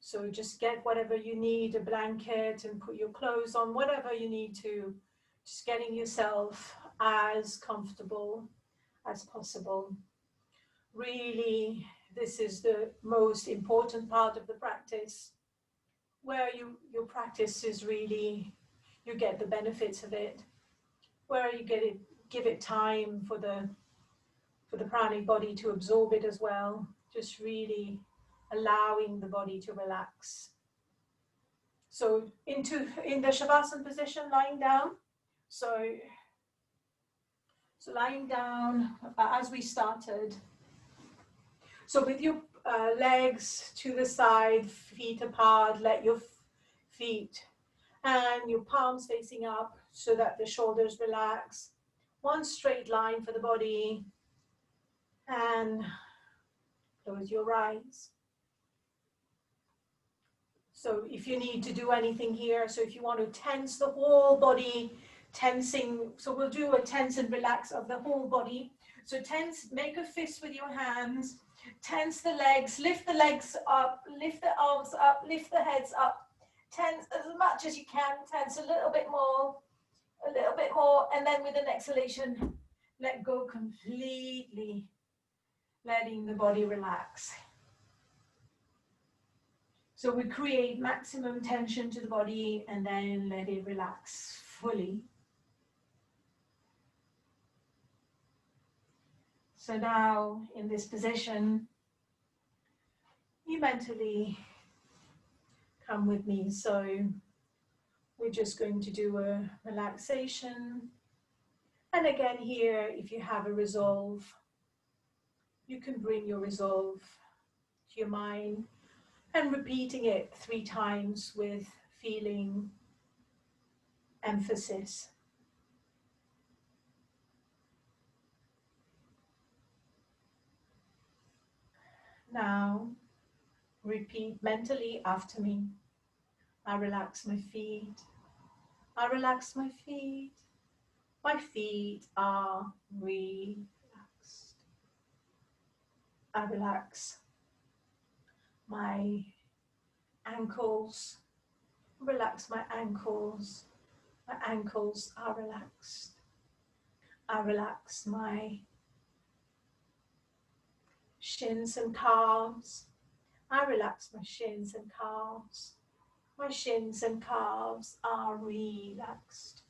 So just get whatever you need, a blanket, and put your clothes on, whatever you need to, just getting yourself as comfortable as possible. Really, this is the most important part of the practice, where your practice is really, you get the benefits of it, where you give it time for the pranic body to absorb it as well, just really allowing the body to relax. So in the Shavasana position, lying down. So So lying down as we started. So with your legs to the side, feet apart, let your feet and your palms facing up so that the shoulders relax. One straight line for the body. And close your eyes. So if you need to do anything here, so if you want to tense the whole body, tensing, so we'll do a tense and relax of the whole body. So tense, make a fist with your hands, tense the legs up, lift the arms up, lift the heads up, tense as much as you can, tense a little bit more, and then with an exhalation, let go completely, letting the body relax. So we create maximum tension to the body and then let it relax fully. So now in this position, you mentally come with me. So we're just going to do a relaxation. And again here, if you have a resolve, you can bring your resolve to your mind and repeating it 3 times with feeling, emphasis. Now, repeat mentally after me. I relax my feet. I relax my feet. My feet are relaxed. I relax my ankles. Relax my ankles. My ankles are relaxed. I relax my shins and calves. I relax my shins and calves. My shins and calves are relaxed.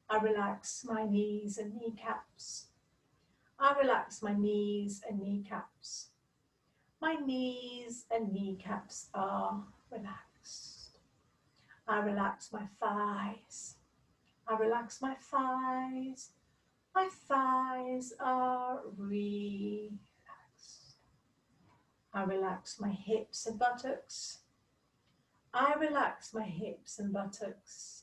I relax my knees and kneecaps. I relax my knees and kneecaps. My knees and kneecaps are relaxed. I relax my thighs. I relax my thighs. My thighs are relaxed. I relax my hips and buttocks. I relax my hips and buttocks.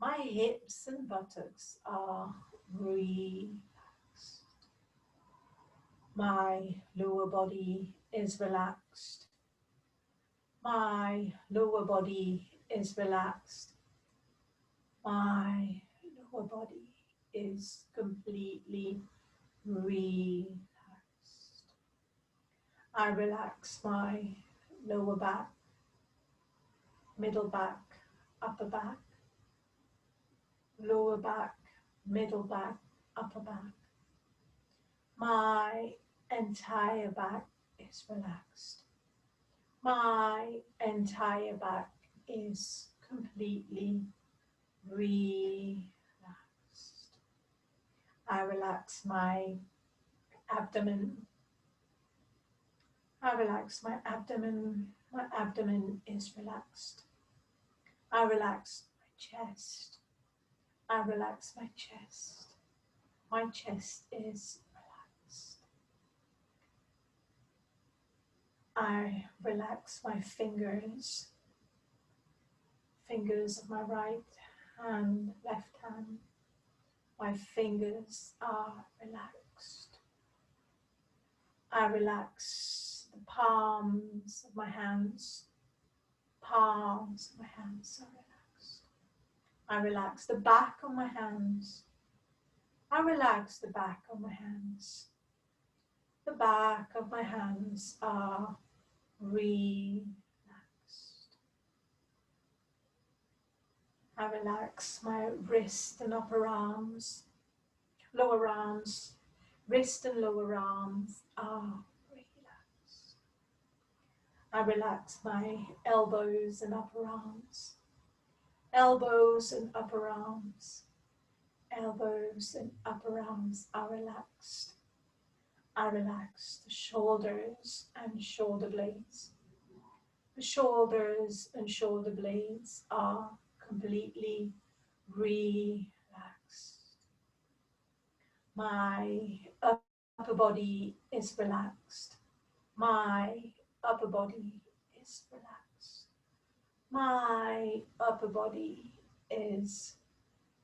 My hips and buttocks are relaxed. My lower body is relaxed. My lower body is relaxed. My lower body is completely relaxed. I relax my lower back, middle back, upper back, lower back, middle back, upper back. My entire back is relaxed. My entire back is completely relaxed. I relax my abdomen. I relax my abdomen. My abdomen is relaxed. I relax my chest. I relax my chest. My chest is relaxed. I relax my fingers. Fingers of my right hand, left hand. My fingers are relaxed. I relax the palms of my hands. Palms of my hands are relaxed. I relax the back of my hands. I relax the back of my hands. The back of my hands are relaxed. I relax my wrist and upper arms. Lower arms, wrist and lower arms are relaxed. I relax my elbows and upper arms. Elbows and upper arms. Elbows and upper arms are relaxed. I relax the shoulders and shoulder blades. The shoulders and shoulder blades are completely relaxed. My upper body is relaxed. My upper body is relaxed. My upper body is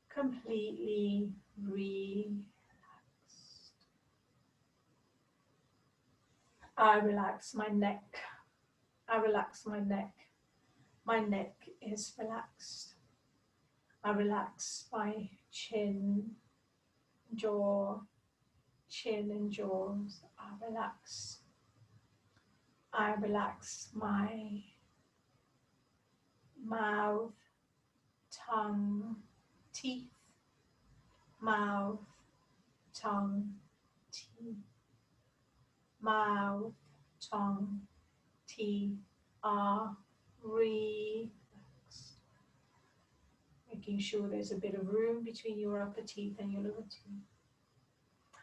completely relaxed. I relax my neck. I relax my neck. My neck is relaxed. I relax my chin, jaw, chin and jaws are relaxed. I relax my mouth, tongue, teeth, mouth, tongue, teeth, mouth, tongue, teeth are relaxed. Making sure there's a bit of room between your upper teeth and your lower teeth.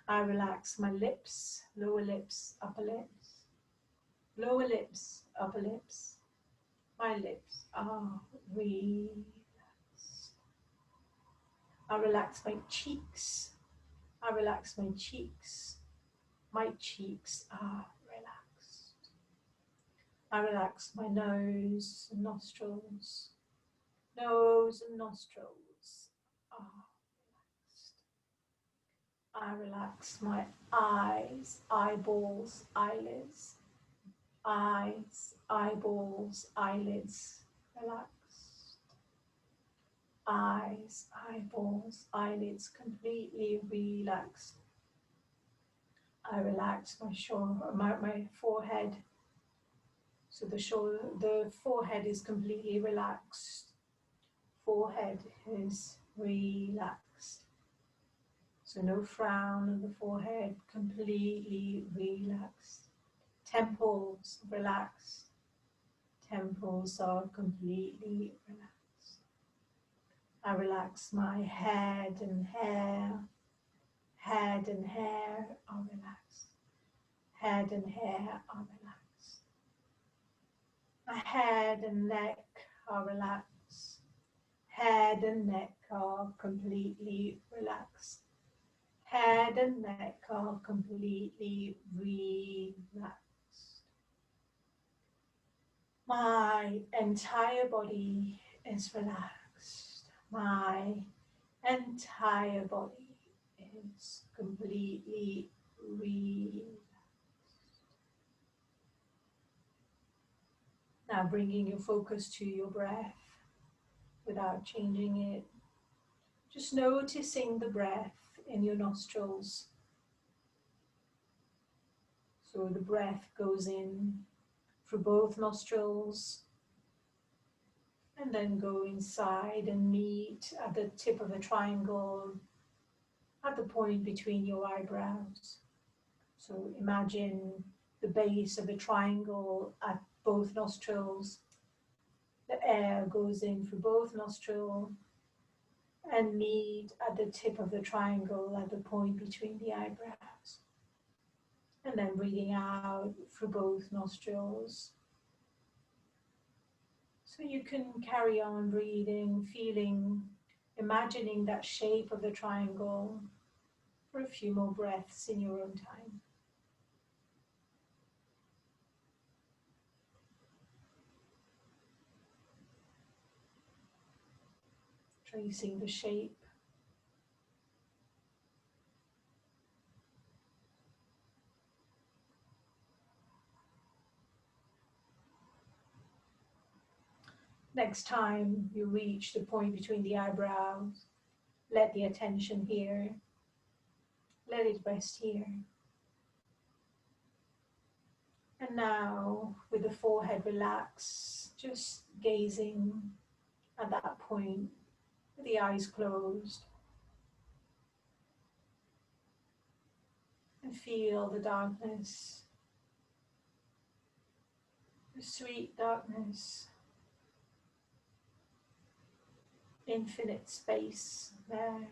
I relax my lips, lower lips, upper lips, lower lips, upper lips. My lips are relaxed. I relax my cheeks. I relax my cheeks. My cheeks are relaxed. I relax my nose and nostrils. Nose and nostrils are relaxed. I relax my eyes, eyeballs, eyelids. Eyes, eyeballs, eyelids, relaxed. Eyes, eyeballs, eyelids completely relaxed. I relax my shoulder, my forehead. So the forehead is completely relaxed. Forehead is relaxed. So no frown on the forehead, completely relaxed. Temples relaxed. Temples are completely relaxed. I relax my head and hair. Head and hair are relaxed. Head and hair are relaxed. My head and neck are relaxed. Head and neck are completely relaxed. Head and neck are completely relaxed. My entire body is relaxed. My entire body is completely relaxed. Now bringing your focus to your breath without changing it. Just noticing the breath in your nostrils. So the breath goes in through both nostrils and then go inside and meet at the tip of the triangle at the point between your eyebrows. So imagine the base of the triangle at both nostrils. The air goes in through both nostrils and meet at the tip of the triangle at the point between the eyebrows. And then breathing out through both nostrils. So you can carry on breathing, feeling, imagining that shape of the triangle for a few more breaths in your own time. Tracing the shape. Next time you reach the point between the eyebrows, let the attention here, let it rest here. And now, with the forehead relaxed, just gazing at that point, with the eyes closed. And feel the darkness, the sweet darkness, infinite space there.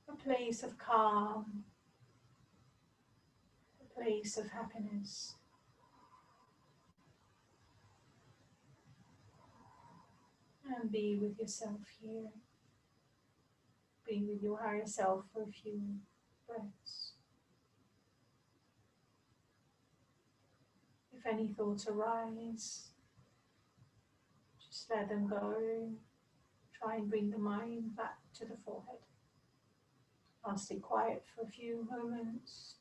A place of calm, a place of happiness. and be with yourself here. Be with your higher self for a few breaths. If any thoughts arise, just let them go. Try and bring the mind back to the forehead. I'll stay quiet for a few moments.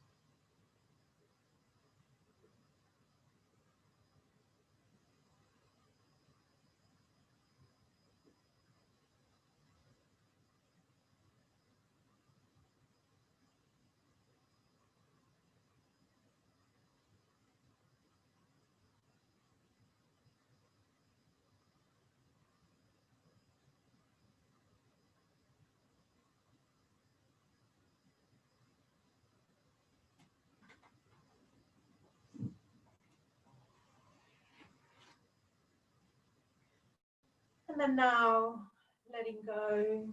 And then now, letting go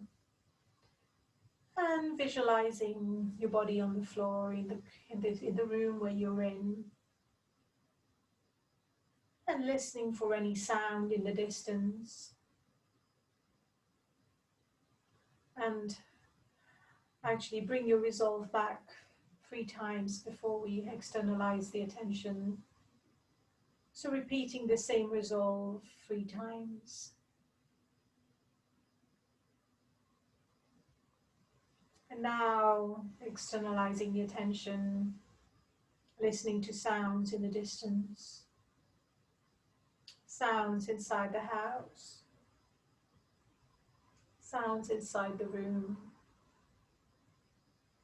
and visualizing your body on the floor in the room where you're in, and listening for any sound in the distance. And actually bring your resolve back 3 times before we externalize the attention. So repeating the same resolve 3 times. And now externalizing the attention, listening to sounds in the distance, sounds inside the house, sounds inside the room,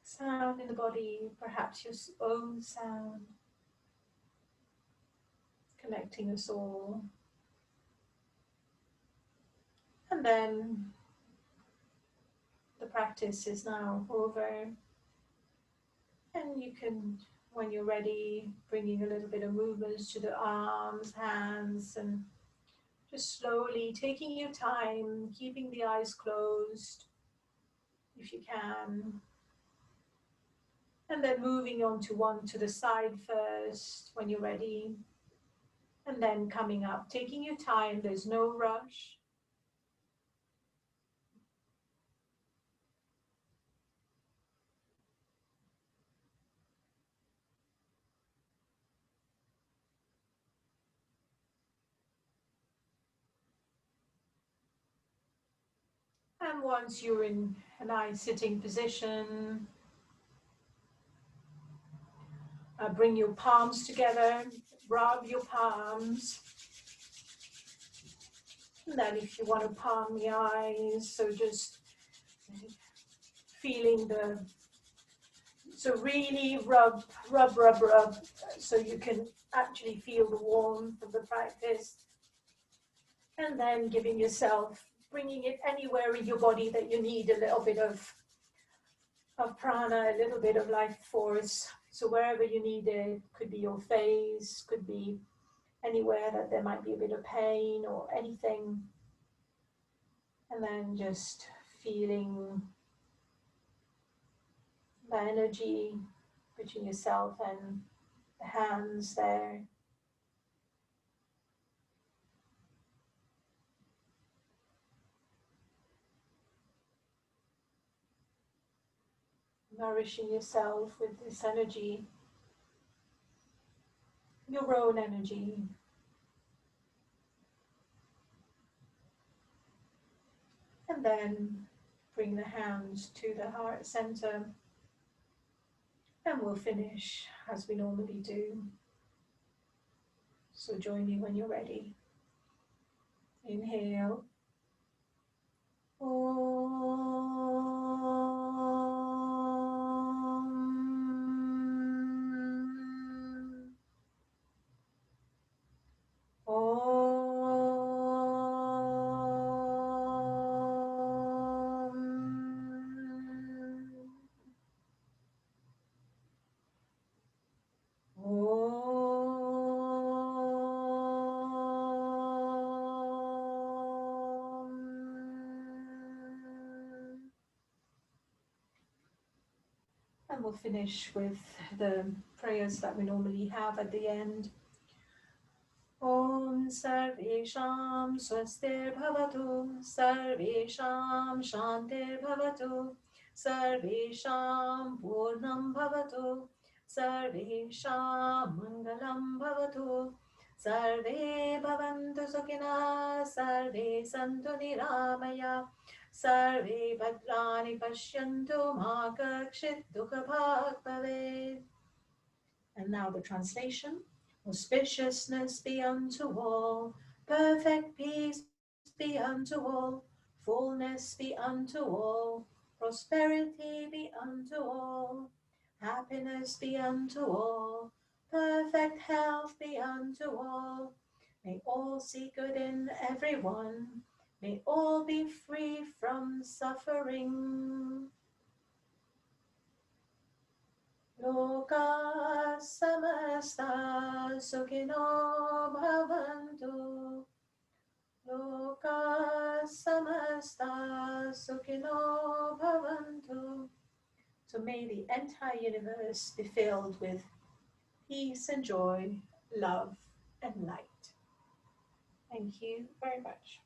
sound in the body, perhaps your own sound, connecting us all. And then the practice is now over, and you can, when you're ready, bringing a little bit of movements to the arms, hands, and just slowly taking your time, keeping the eyes closed if you can, and then moving on to one to the side first when you're ready, and then coming up, taking your time. There's no rush. And once you're in a nice sitting position, bring your palms together, rub your palms. And then if you want to palm the eyes, so just feeling so really rub, so you can actually feel the warmth of the practice. And then giving yourself, bringing it anywhere in your body that you need a little bit of prana, a little bit of life force. So wherever you need it, could be your face, could be anywhere that there might be a bit of pain or anything. And then just feeling the energy between yourself and the hands there. Nourishing yourself with this energy, your own energy. And then bring the hands to the heart center. And we'll finish as we normally do. So join me when you're ready. Inhale. And we'll finish with the prayers that we normally have at the end. Om Sarvesham swastir bhavatu, Sarvesham shantir bhavatu, Sarvesham purnam bhavatu, Sarvesham mangalam bhavatu, Sarve bhavantu sukhina, Sarve santu niramaya, Sarve bhadrani pashyantu ma kakshit dukha bhag bhavet. And now the translation. Auspiciousness be unto all, perfect peace be unto all, fullness be unto all, prosperity be unto all, happiness be unto all, perfect health be unto all. May all see good in everyone. May all be free from suffering. Loka samasta sukhino bhavantu. Loka samasta sukhino bhavantu. So may the entire universe be filled with peace and joy, love and light. Thank you very much.